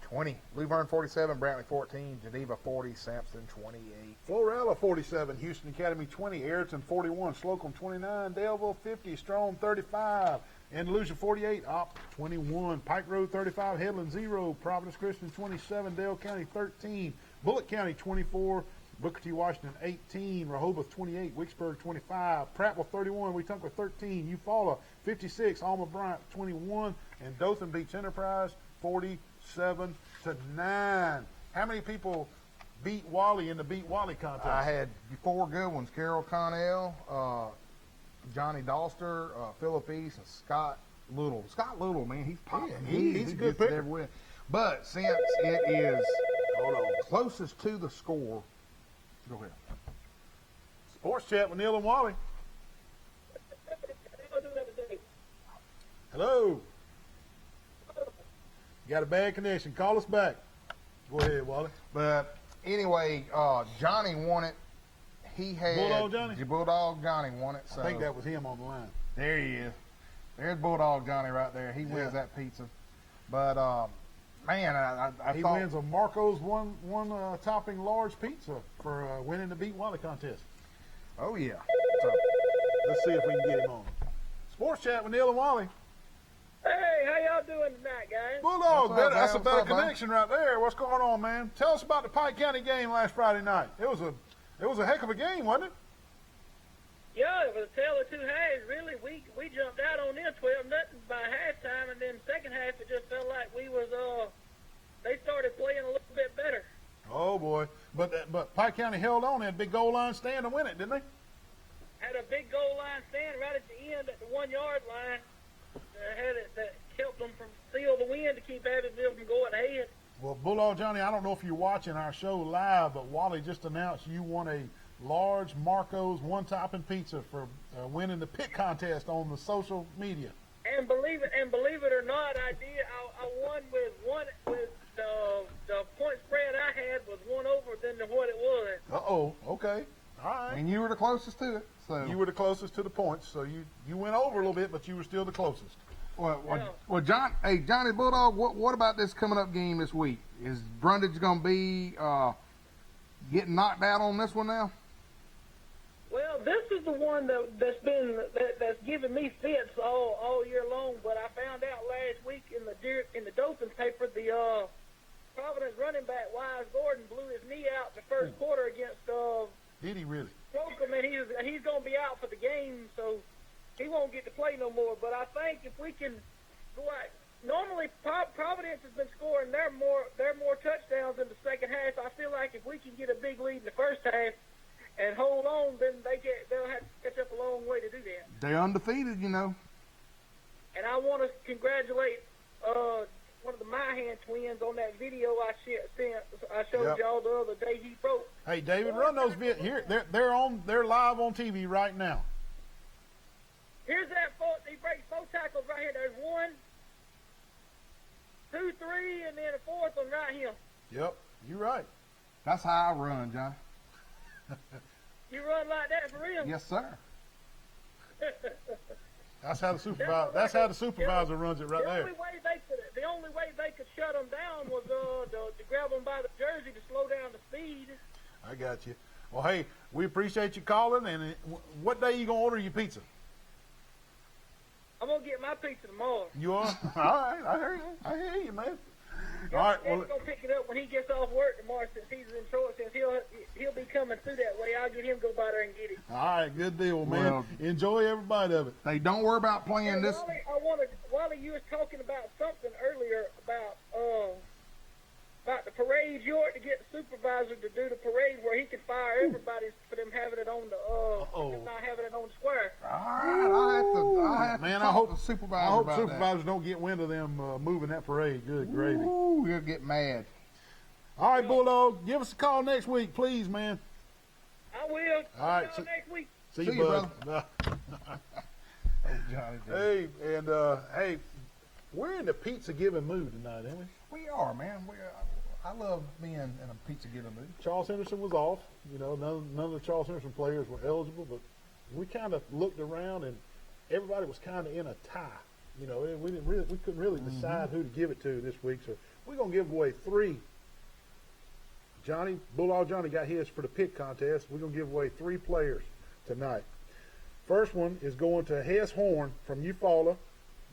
20, Luverne 47, Brantley 14, Geneva 40, Sampson 28. Florella 47, Houston Academy 20, Ayrton 41, Slocum 29, Daleville 50, Strome 35, Andalusia 48, Opp 21, Pike Road 35, Headland 0, Providence Christian 27, Dale County 13, Bullitt County 24, Booker T. Washington 18, Rehoboth 28, Wicksburg 25, Prattville 31, Wetumpka 13, Eufaula 56, Alma Bryant 21, and Dothan Beach Enterprise 47-9. How many people beat Wally in the Beat Wally contest? I had 4 good ones: Carol Connell, Johnny Dalster, Philip East, and Scott Little. Scott Little, man, he's popping. he's a good picker. Everywhere. But since it is closest to the score, go ahead. Sports Chat with Neal and Wally. Hello. Got a bad connection. Call us back. Go ahead, Wally. But anyway, Johnny won it. He had Bulldog Johnny? Bulldog Johnny won it. So I think that was him on the line. there he is. There's Bulldog Johnny right there. He wins that pizza. But man, I He thought wins a Marco's one topping large pizza for winning the Beat Wally contest. oh yeah. Let's see if we can get him on. Sports Chat with Neal and Wally. Hey, how y'all doing tonight, guys? Bulldog, What's up, that's a man? better What's up, man? connection right there. What's going on, man? Tell us about the Pike County game last Friday night. It was a heck of a game, wasn't it? Yeah, it was a tale of two halves. Really, we jumped out on them 12-0 by halftime, and then second half it just felt like we was they started playing a little bit better. Oh boy, but Pike County held on. They had a big goal line stand to win it, didn't they? Had a big goal line stand right at the end at the 1 yard line. Had it that helped them from seal the win to keep Abbeville from going ahead. Well, Bulldog Johnny, I don't know if you're watching our show live, but Wally just announced you won a large Marco's one-topping pizza for winning the pit contest on the social media. And believe it or not, I did. I won with the point spread I had was one over than what it was. Uh-oh, okay. All right. And you were the closest to it. So You were the closest to the points, so you went over a little bit, but you were still the closest. Well, Johnny Bulldog, what about this coming up game this week? Is Brundage going to be getting knocked out on this one now? Well, this is the one that's given me fits all year long. But I found out last week in the Dothan paper the Providence running back Wise Gordon blew his knee out the first quarter against Did he really? Slocum, and he's going to be out for the game. So he won't get to play no more. But I think if we can go out, normally Providence has been scoring their more touchdowns in the second half. I feel like if we can get a big lead in the first half and hold on, then they'll have to catch up a long way to do that. They're undefeated, you know. And I want to congratulate one of the Mahan twins on that video I showed y'all the other day. He broke. Hey, David, run those here. They're live on TV right now. Here's that he breaks 4 tackles right here. There's 1, 2, 3, and then a 4th one right here. Yep, you're right. That's how I run, Johnny. You run like that for real? Yes, sir. That's how the supervisor runs it right there. The only way they could shut them down was to grab them by the jersey to slow down the speed. I got you. Well, hey, we appreciate you calling. And what day you gonna order your pizza? I'm gonna get my pizza tomorrow. You are? All right, I hear you, man. All right, well, he's gonna pick it up when he gets off work tomorrow. Since he's in Troy, since he'll be coming through that way, I'll get him to go by there and get it. all right, good deal, man. Well, enjoy every bite of it. Hey, don't worry about playing this. Wally, you was talking about something earlier about the parade. You ought to get the supervisor to do the parade where he can fire everybody for them having it on them not having it on the square. All right, I have to Man, talk to the supervisor I hope about supervisors don't get wind of them moving that parade. Good that. gravy. Ooh, he'll get mad. All right, Bulldog, give us a call next week, please, man. I will. All right, See y'all next week. See See you, you, bud. Oh, Johnny. Hey, and hey, we're in the pizza giving mood tonight, ain't we? We are, man. I love being in a pizza giving mood. Charles Henderson was off. You know, none of the Charles Henderson players were eligible, but we kind of looked around and everybody was kind of in a tie. You know, we couldn't really decide who to give it to this week, so we're gonna give away 3. Bulldog Johnny got his for the pick contest. We're gonna give away 3 players tonight. First one is going to Hess Horn from Eufaula.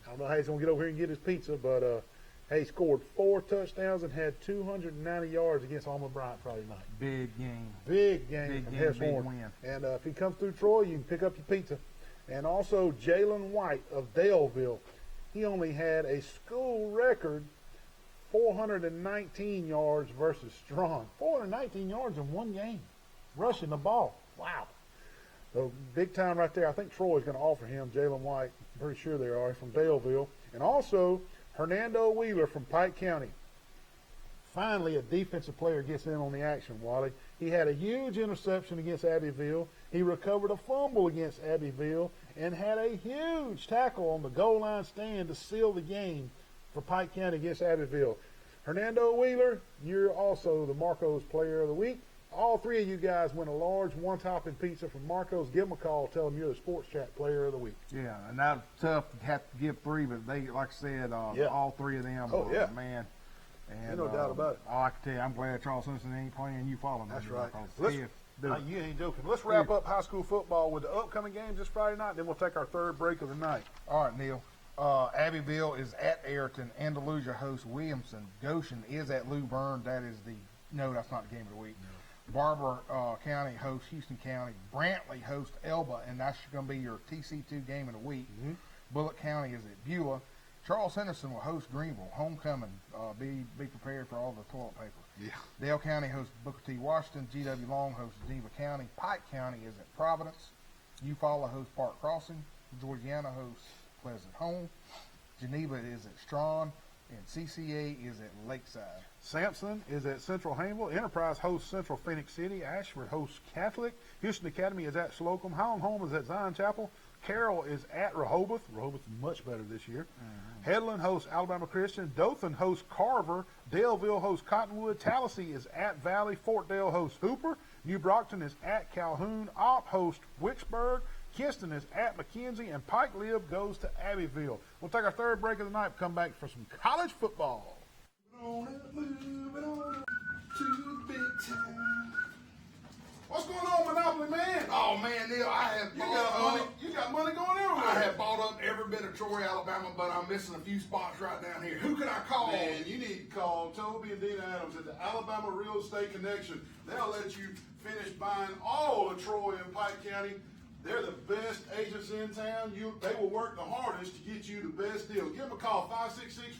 I don't know how he's going to get over here and get his pizza, but he scored 4 touchdowns and had 290 yards against Alma Bryant Friday night. Big game. Big game Big from game, Hess big Horn. win. And if he comes through Troy, you can pick up your pizza. And also Jalen White of Daleville. He only had a school record 419 yards versus Strawn. 419 yards in one game, rushing the ball. Wow. So big time right there. I think Troy's going to offer him Jalen White. I'm pretty sure they are, from Daleville. And also Hernando Wheeler from Pike County. Finally, a defensive player gets in on the action, Wally. He had a huge interception against Abbeville. He recovered a fumble against Abbeville and had a huge tackle on the goal line stand to seal the game for Pike County against Abbeville. Hernando Wheeler, you're also the Marco's Player of the Week. All 3 of you guys win a large one-topping pizza from Marco's. Give them a call. Tell them you're the Sports Chat Player of the Week. Yeah, and that's tough to have to give 3, but they, like I said, all 3 of them. Oh, yeah. Man. And, no doubt about it. I can tell you, I'm glad Charles Simpson ain't playing. You follow me. That's right. You ain't joking. Let's wrap up high school football with the upcoming games this Friday night, then we'll take our 3rd break of the night. All right, Neil. Abbeville is at Ayrton. Andalusia hosts Williamson. Goshen is at Luverne. That is that's not the game of the week. No. Barber County hosts Houston County. Brantley hosts Elba, and that's going to be your TC2 game of the week. Mm-hmm. Bullock County is at Beulah. Charles Henderson will host Greenville. Homecoming. Be prepared for all the toilet paper. Yeah. Dale County hosts Booker T. Washington. GW Long hosts Geneva County. Pike County is at Providence. Eufaula hosts Park Crossing. Georgiana hosts Pleasant Home. Geneva is at Strawn. And CCA is at Lakeside. Sampson is at Central Haynesville. Enterprise hosts Central Phoenix City. Ashford hosts Catholic. Houston Academy is at Slocum. Highland Home is at Zion Chapel. Carroll is at Rehoboth. Rehoboth is much better this year. Mm-hmm. Headland hosts Alabama Christian. Dothan hosts Carver. Daleville hosts Cottonwood. Tallahassee is at Valley. Fort Dale hosts Hooper. New Brockton is at Calhoun. Opp hosts Wicksburg. Kinston is at McKenzie, and Pike Lib goes to Abbeville. We'll take our 3rd break of the night, come back for some college football. Moving on to the big time. What's going on, Monopoly man? Oh, man, Neil, I have You got money going everywhere. I have bought up every bit of Troy, Alabama, but I'm missing a few spots right down here. Who can I call? Man, you need to call Toby and Dina Adams at the Alabama Real Estate Connection. They'll let you finish buying all of Troy and Pike County They're the best agents in town. They will work the hardest to get you the best deal. Give them a call,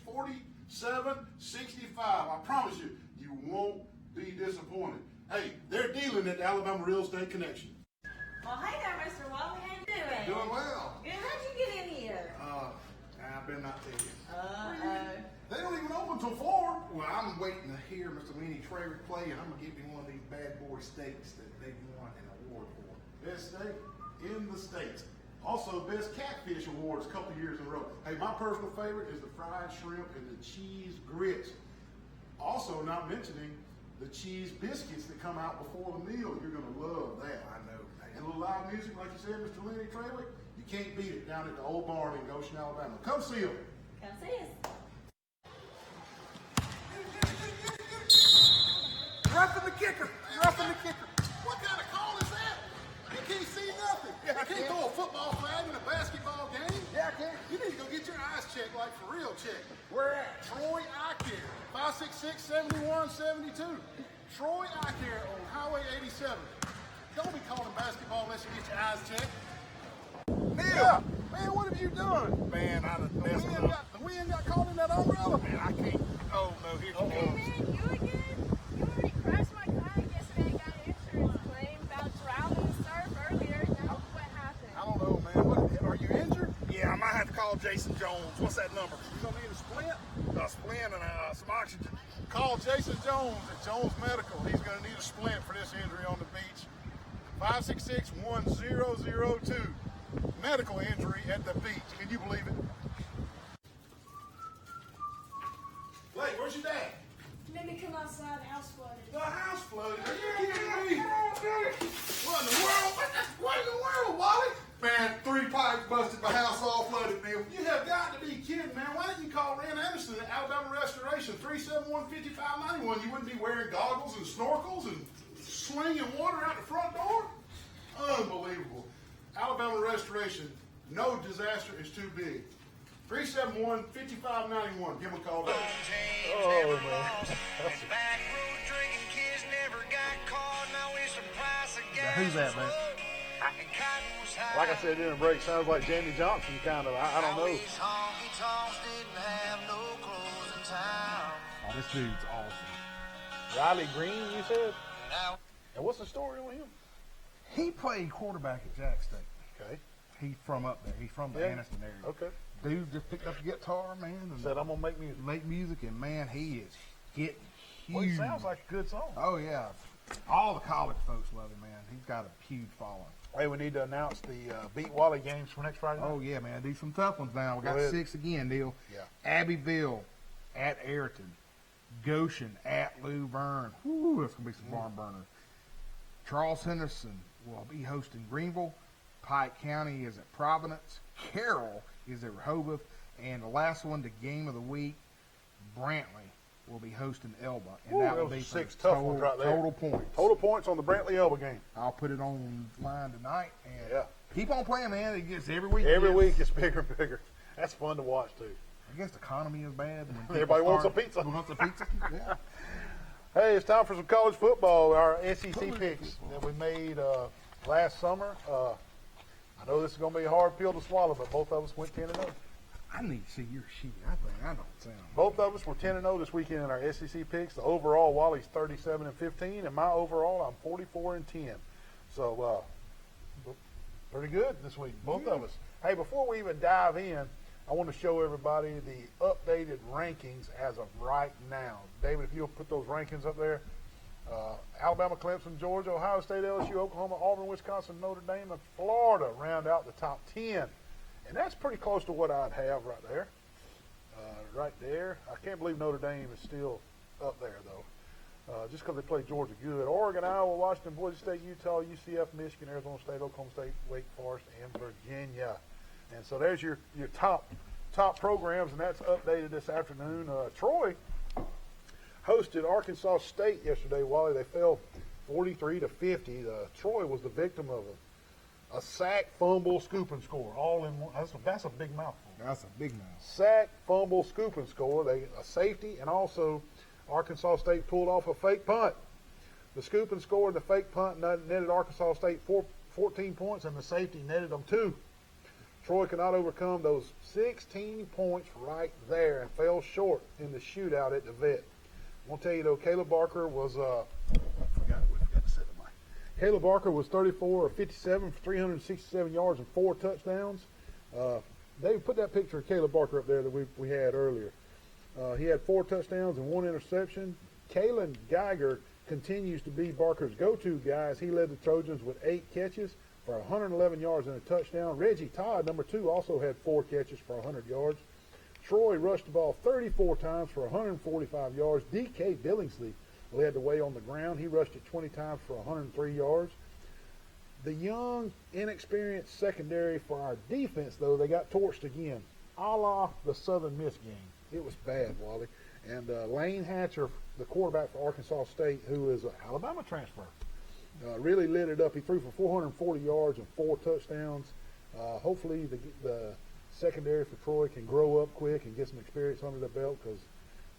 566-4765. I promise you, you won't be disappointed. Hey, they're dealing at the Alabama Real Estate Connection. Well, hey there, Mr. Wally. How you doing? Doing well. Good. How'd you get in here? I better not tell you. Uh-oh. They don't even open till 4. Well, I'm waiting to hear Mr. Lenny Traver play, and I'm going to get me one of these bad boy steaks that they won an award for. Best steak in the States. Also, Best Catfish Awards a couple years in a row. Hey, my personal favorite is the fried shrimp and the cheese grits. Also, not mentioning the cheese biscuits that come out before the meal. You're going to love that. I know. And a little live music, like you said, Mr. Lenny Traver, you can't beat it down at the old barn in Goshen, Alabama. Come see them. Come see us. Roughing the kicker. Roughing the kicker. What kind of call is that? You can't see nothing. You can't throw a football flag in a basketball game. Yeah, I can. You need to go get your eyes checked, like for real checked. Where at? Troy Eye Care. 566-7172. Troy Eye Care on Highway 87. Don't be calling basketball unless you get your eyes checked. Neal, man, what have you done? Man, I done messed up. The wind got caught in that umbrella. Man, I can't. Oh, no, here you go. Hey man, you again? You already crashed my car yesterday. Got an insurance claim about drowning the surf earlier. Now what happened? I don't know, man. Are you injured? Yeah, I might have to call Jason Jones. What's that number? You gonna need a splint? A splint and some oxygen. Call Jason Jones at Jones Medical. He's gonna need a splint for this injury on the beach. 566-1002. Medical injury at the beach. Can you believe it? Blake, where's your dad? Made me come outside, the house flooded. The house flooded. Are you kidding me? What in the world? What in the world, Wally? Man, 3 pipes busted, my house all flooded, Neal. You have got to be kidding, man. Why didn't you call Rand Anderson at Alabama Restoration, 371-5591? You wouldn't be wearing goggles and snorkels and slinging water out the front door? Unbelievable. Alabama Restoration, no disaster is too big. 371-5591. Give them a call. Oh, man. Now, who's that, man? Like I said during the break, sounds like Jamie Johnson, kind of. I don't know. Oh, this dude's awesome. Riley Green, you said? And what's the story on him? He played quarterback at Jack State. Okay. He's from up there. He's from the Anniston area. Okay. Dude just picked up a guitar, man, and Said, I'm going to make music. make music, and man, he is getting huge. Well, it sounds like a good song. Oh yeah, all the college folks love him, man. He's got a huge following. Hey, we need to announce the Beat Wally games for next Friday night. Oh yeah, man. Do some tough ones now. We got Go ahead. 6 again, Neal. Yeah. Abbeville at Ayrton, Goshen at Lou Verne. Whoo, that's gonna be some barn burners. Charles Henderson will be hosting Greenville. Pike County is at Providence. Carroll is at Rehoboth. And the last one, the game of the week, Brantley will be hosting Elba. And Ooh, that will those be are 6 for tough ones right there. total points. Total points on the Brantley Elba game. I'll put it online tonight. And Yeah. keep on playing, man. It gets every week. Every it week gets- it's bigger and bigger. That's fun to watch, too. I guess the economy is bad. When people Everybody wants a start- pizza. Wants a pizza. Yeah. Hey, it's time for some college football. Our SEC picks that we made last summer. I know this is going to be a hard pill to swallow, but both of us went 10-0. I need to see your sheet. I think I don't sound. Both of us were 10-0 this weekend in our SEC picks. The overall, Wally's 37-15, and my overall, I'm 44-10. So, pretty good this week, both of us. Hey, before we even dive in, I want to show everybody the updated rankings as of right now. David, if you'll put those rankings up there. Alabama, Clemson, Georgia, Ohio State, LSU, Oklahoma, Auburn, Wisconsin, Notre Dame, and Florida round out the top 10. And that's pretty close to what I'd have right there. Right there. I can't believe Notre Dame is still up there, though. Just because they play Georgia good. Oregon, Iowa, Washington, Boise State, Utah, UCF, Michigan, Arizona State, Oklahoma State, Wake Forest, and Virginia. And so there's your top programs, and that's updated this afternoon. Troy hosted Arkansas State yesterday. Wally, they fell 43-50. Troy was the victim of a sack, fumble, scoop, and score all in one. That's a big mouthful. That's a big mouth. Sack, fumble, scoop, and score. A safety, and also Arkansas State pulled off a fake punt. The scoop and score and the fake punt netted Arkansas State 14 points, and the safety netted them 2. Troy could not overcome those 16 points right there and fell short in the shootout at the vet. I want to tell you, though, Caleb Barker was we forgot to set the mic. Caleb Barker was 34 of 57 for 367 yards and 4 touchdowns. David, put that picture of Caleb Barker up there that we had earlier. He had 4 touchdowns and 1 interception. Kalen Geiger continues to be Barker's go-to guy as he led the Trojans with 8 catches for 111 yards and a touchdown. Reggie Todd, number 2, also had 4 catches for 100 yards. Troy rushed the ball 34 times for 145 yards. D.K. Billingsley led the way on the ground. He rushed it 20 times for 103 yards. The young, inexperienced secondary for our defense, though, they got torched again, a la the Southern Miss game. It was bad, Wally. And Lane Hatcher, the quarterback for Arkansas State, who is an Alabama transfer, really lit it up. He threw for 440 yards and 4 touchdowns. Hopefully the secondary for Troy can grow up quick and get some experience under the belt, because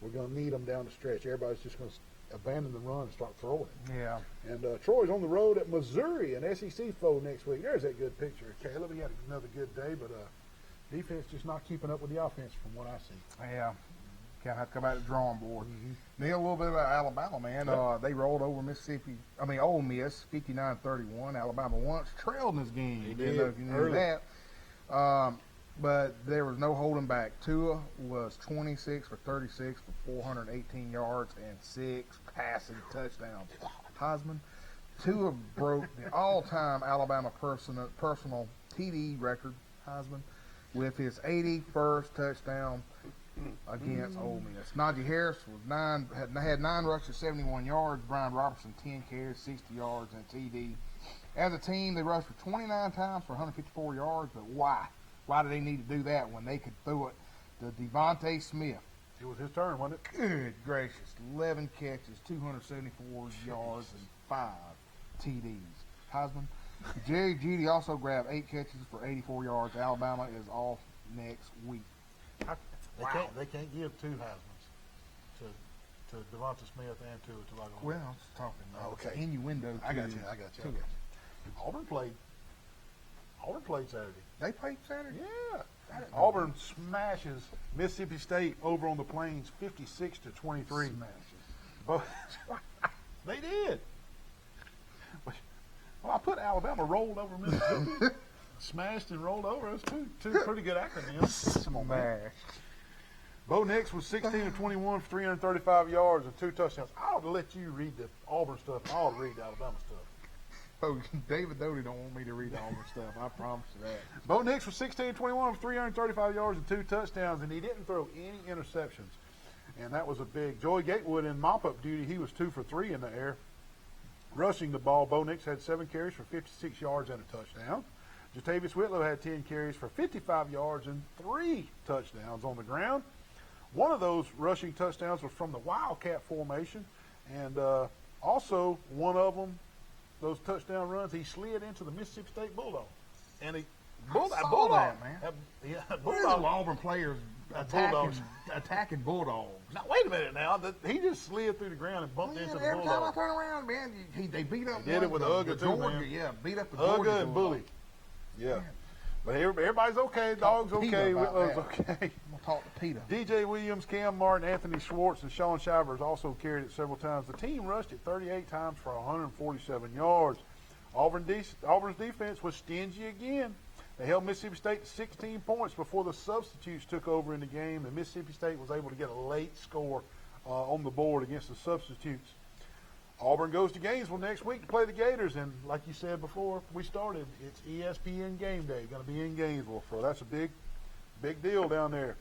we're going to need them down the stretch. Everybody's just going to abandon the run and start throwing. Yeah. And Troy's on the road at Missouri, an SEC foe next week. There's that good picture of Caleb. He had another good day, but defense just not keeping up with the offense from what I see. Yeah. Kind of have to come back to the drawing board. Neal, a little bit about Alabama, man. They rolled over Ole Miss, 59-31. Alabama once trailed in this game. They Didn't did know if you knew early. that. But there was no holding back. Tua was 26 for 36 for 418 yards and 6 passing touchdowns. Heisman, Tua broke the all-time Alabama personal TD record, Heisman, with his 81st touchdown against Ole Miss. Najee Harris had 9 rushes, 71 yards. Brian Robertson, 10 carries, 60 yards, and TD. As a team, they rushed for 29 times for 154 yards, but why? Why do they need to do that when they could throw it to Devontae Smith? It was his turn, wasn't it? Good gracious. 11 catches, 274 yards, and 5 TDs. Heisman. Jerry Jeudy also grabbed 8 catches for 84 yards. Alabama is off next week. They can't give 2 Heismans to Devonta Smith and to Tagovailoa. Well, I'm just talking Okay. innuendo. I got you. Auburn played Saturday. They played Saturday? Yeah. Auburn smashes Mississippi State over on the Plains 56-23. Smashes. But they did. Well, I put Alabama rolled over Mississippi. Smashed and rolled over. Those two pretty good acronyms. Come on, man. Bo Nix was 16 of 21 for 335 yards and 2 touchdowns. I ought to let you read the Auburn stuff. I ought to read the Alabama stuff. Oh, David Doty don't want me to read all the stuff. I promise you that. Bo Nix was 16 of 21 for 335 yards and 2 touchdowns, and he didn't throw any interceptions. And that was a big. Joey Gatewood in mop-up duty, he was 2 for 3 in the air. Rushing the ball, Bo Nix had 7 carries for 56 yards and a touchdown. Jatavius Whitlow had 10 carries for 55 yards and 3 touchdowns on the ground. One of those rushing touchdowns was from the Wildcat formation, and also one of them, those touchdown runs, he slid into the Mississippi State Bulldogs. And he Bulldog, man. Where's the Bulldog. Auburn players attacking Bulldogs? Now, wait a minute now. He just slid through the ground and bumped into the Every time I Bulldogs. turn around, man, they beat up. They did it with Uga, too, Georgia, man. yeah, beat up the Georgia Uga and Bully. Yeah. But everybody's okay. Dog's okay. Whitlow's okay. I'm going to talk to Peter. DJ Williams, Cam Martin, Anthony Schwartz, and Sean Shivers also carried it several times. The team rushed it 38 times for 147 yards. Auburn's defense was stingy again. They held Mississippi State to 16 points before the substitutes took over in the game, and Mississippi State was able to get a late score on the board against the substitutes. Auburn goes to Gainesville next week to play the Gators, and like you said before we started, it's ESPN game day. Going to be in Gainesville, so that's a big deal down there.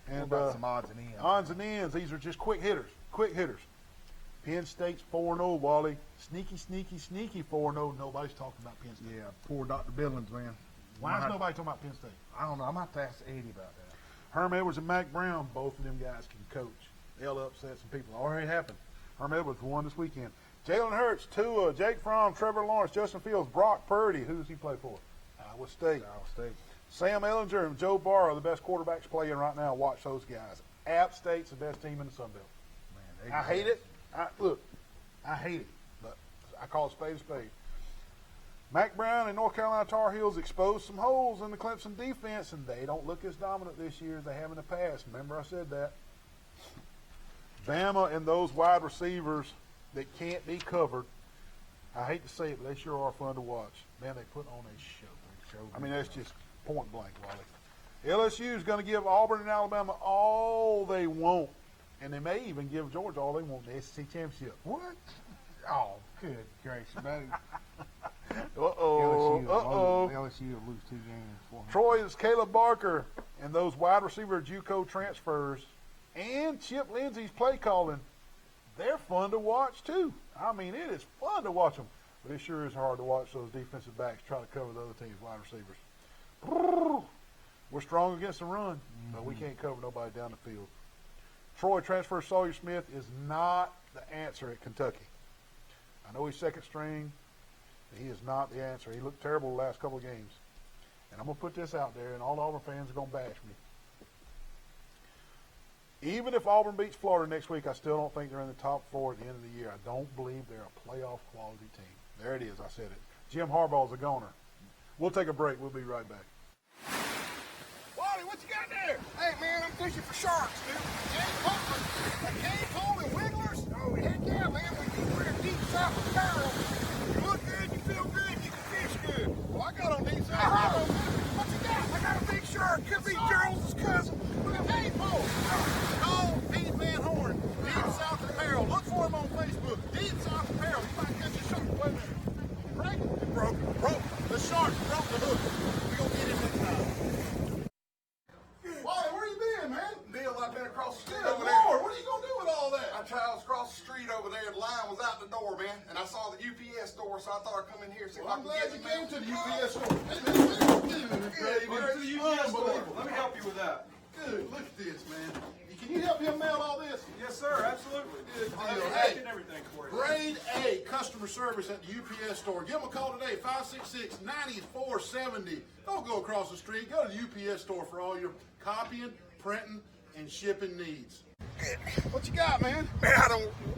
And What about some odds and ends? Odds and ends. These are just quick hitters. Penn State's 4-0, Wally. Sneaky 4-0. Nobody's talking about Penn State. Yeah, poor Dr. Billings, man. Why is nobody talking about Penn State? I don't know. I'm going to have to ask Eddie about that. Herm Edwards and Mac Brown, both of them guys can coach. They'll upset some people. Already happened. Herm Edwards won this weekend. Jalen Hurts, Tua, Jake Fromm, Trevor Lawrence, Justin Fields, Brock Purdy. Who does he play for? Iowa State. Sam Ehlinger and Joe Barr are the best quarterbacks playing right now. Watch those guys. App State's the best team in the Sun Belt. Man, I hate it. I hate it, but I call it spade a spade. Mac Brown and North Carolina Tar Heels exposed some holes in the Clemson defense, and they don't look as dominant this year as they have in the past. Remember I said that. Bama and those wide receivers that can't be covered, I hate to say it, but they sure are fun to watch. Man, they put on a show. I mean, that's just point blank, Wally. LSU is going to give Auburn and Alabama all they want, and they may even give Georgia all they want in the SEC championship. What? Oh, good gracious, buddy. Uh-oh. LSU will lose 2 games for him. Troy's Caleb Barker and those wide receiver JUCO transfers and Chip Lindsey's play calling, they're fun to watch too. I mean, it is fun to watch them. But it sure is hard to watch those defensive backs try to cover the other team's wide receivers. We're strong against the run, but we can't cover nobody down the field. Troy transfer Sawyer Smith is not the answer at Kentucky. I know he's second string. He is not the answer. He looked terrible the last couple of games. And I'm going to put this out there, and all the Auburn fans are going to bash me. Even if Auburn beats Florida next week, I still don't think they're in the top 4 at the end of the year. I don't believe they're a playoff quality team. There it is. I said it. Jim Harbaugh's a goner. We'll take a break. We'll be right back. Wally, what you got there? Hey, man, I'm fishing for sharks, dude. Cane pole and wigglers? Oh, heck yeah, man. We're in deep south of Carroll. You look good, you feel good, you can fish good. Well, I got on deep south. What you got? I got a big shark. Could be Charles's cousin. With a cane pole. Call Pete Van Horn, deep south of Carroll. Look for him on Facebook. Deep south of Carroll. You might catch a shark. Wait a minute. Broke. The shark broke the hook. We're going to get him next time. Wally, where you been, man? Neal, I've been across the street Good over Lord, there. what are you going to do with all that? I was across the street over there. The line was out the door, man. And I saw the UPS store, so I thought I'd come in here and see if I I'm could glad get you the came mail. to the UPS store. Where's the UPS store? Let me help you with that. Good, look at this, man. Can you help him mail all this? Yes, sir. Absolutely. Good I'll have deal. it Hey, and everything for you. grade A customer service at the UPS store. Give them a call today, 566-9470. Don't go across the street. Go to the UPS store for all your copying, printing, and shipping needs. What you got, man? Man,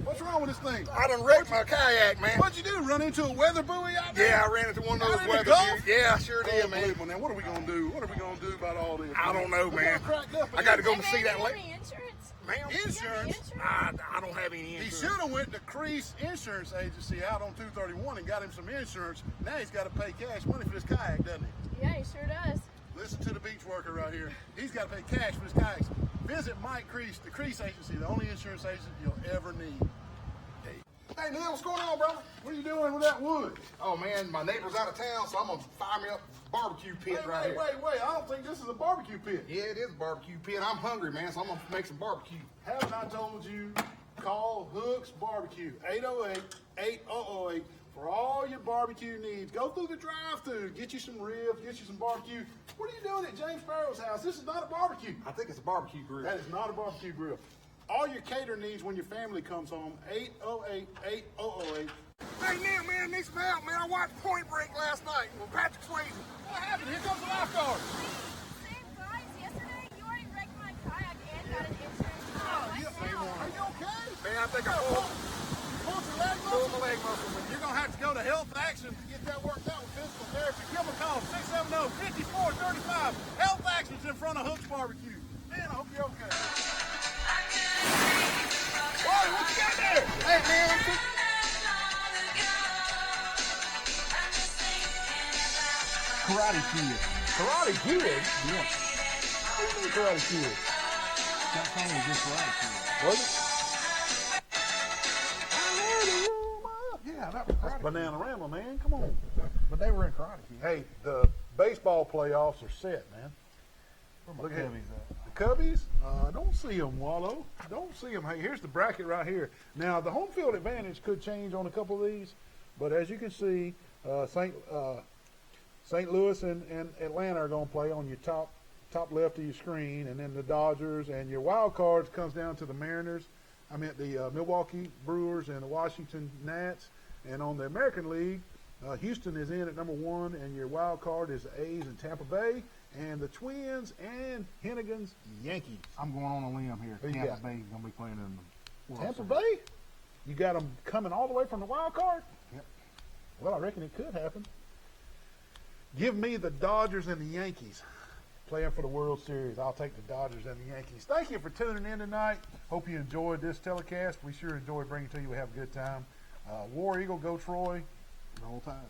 What's wrong with this thing? I done wrecked my kayak, man. What'd you do? Run into a weather buoy out there? Yeah, I ran into one of those Out in the weather Gulf? buoys. Yeah, I sure did, man. Unbelievable, man. What are we gonna do? What are we gonna do about all this? I don't know, Look man. how cracked up it I got to is. go and see that Any lady. insurance? Ma'am? Insurance? I don't have any He insurance. should have went to Crease Insurance Agency out on 231 and got him some insurance. Now he's got to pay cash money for this kayak, doesn't he? Yeah, he sure does. Listen to the beach worker right here. He's got to pay cash for his kayaks. Visit Mike Crease, the Crease Agency, the only insurance agent you'll ever need. Hey, Neal, what's going on, brother? What are you doing with that wood? Oh, man, my neighbor's out of town, so I'm going to fire me up a barbecue pit right here. Wait. I don't think this is a barbecue pit. Yeah, it is a barbecue pit. I'm hungry, man, so I'm going to make some barbecue. Haven't I told you, call Hooks Barbecue, 808-8008 for all your barbecue needs. Go through the drive-thru, get you some ribs, get you some barbecue. What are you doing at James Farrell's house? This is not a barbecue. I think it's a barbecue grill. That is not a barbecue grill. All your cater needs when your family comes home, 808-8008. Hey, Neal, man, I need some help, man. I watched Point Break last night with Patrick Swayze. What happened? Here comes the lifeguard. Same guys yesterday. You already wrecked my kayak and got an insurance. Are you okay? Man, I think I Pulled your leg pulled muscle? my leg muscle. You're going to have to go to Health Action to get that worked out with physical therapy. Give them a call, 670-5435. Health Action's in front of Hooks Barbecue. Man, I hope you're okay. Wally, what you got there? Hey, man, I'm too... Karate Kid. Karate Kid? Yeah. What do you mean Karate Kid? That song was just Karate Kid. Was it? Yeah, that was Karate Kid. Bananarama, man. Come on. But they were in Karate Kid. Hey, the baseball playoffs are set, man. Where my Look at Cubbies at? the Cubbies. Don't see them, Wallow. Don't see them. Hey, here's the bracket right here. Now, the home field advantage could change on a couple of these, but as you can see, St. Louis and Atlanta are going to play on your top left of your screen, and then the Dodgers and your wild cards comes down to the Mariners. I meant the Milwaukee Brewers and the Washington Nats, and on the American League, Houston is in at number 1, and your wild card is the A's and Tampa Bay, and the Twins and Hennigan's Yankees. I'm going on a limb here. Who you Tampa got? Bay's going to be playing in the World Tampa Series. Bay? You got them coming all the way from the wild card? Yep. Well, I reckon it could happen. Give me the Dodgers and the Yankees playing for the World Series. I'll take the Dodgers and the Yankees. Thank you for tuning in tonight. Hope you enjoyed this telecast. We sure enjoyed bringing it to you. We have a good time. War Eagle, go Troy. The whole time.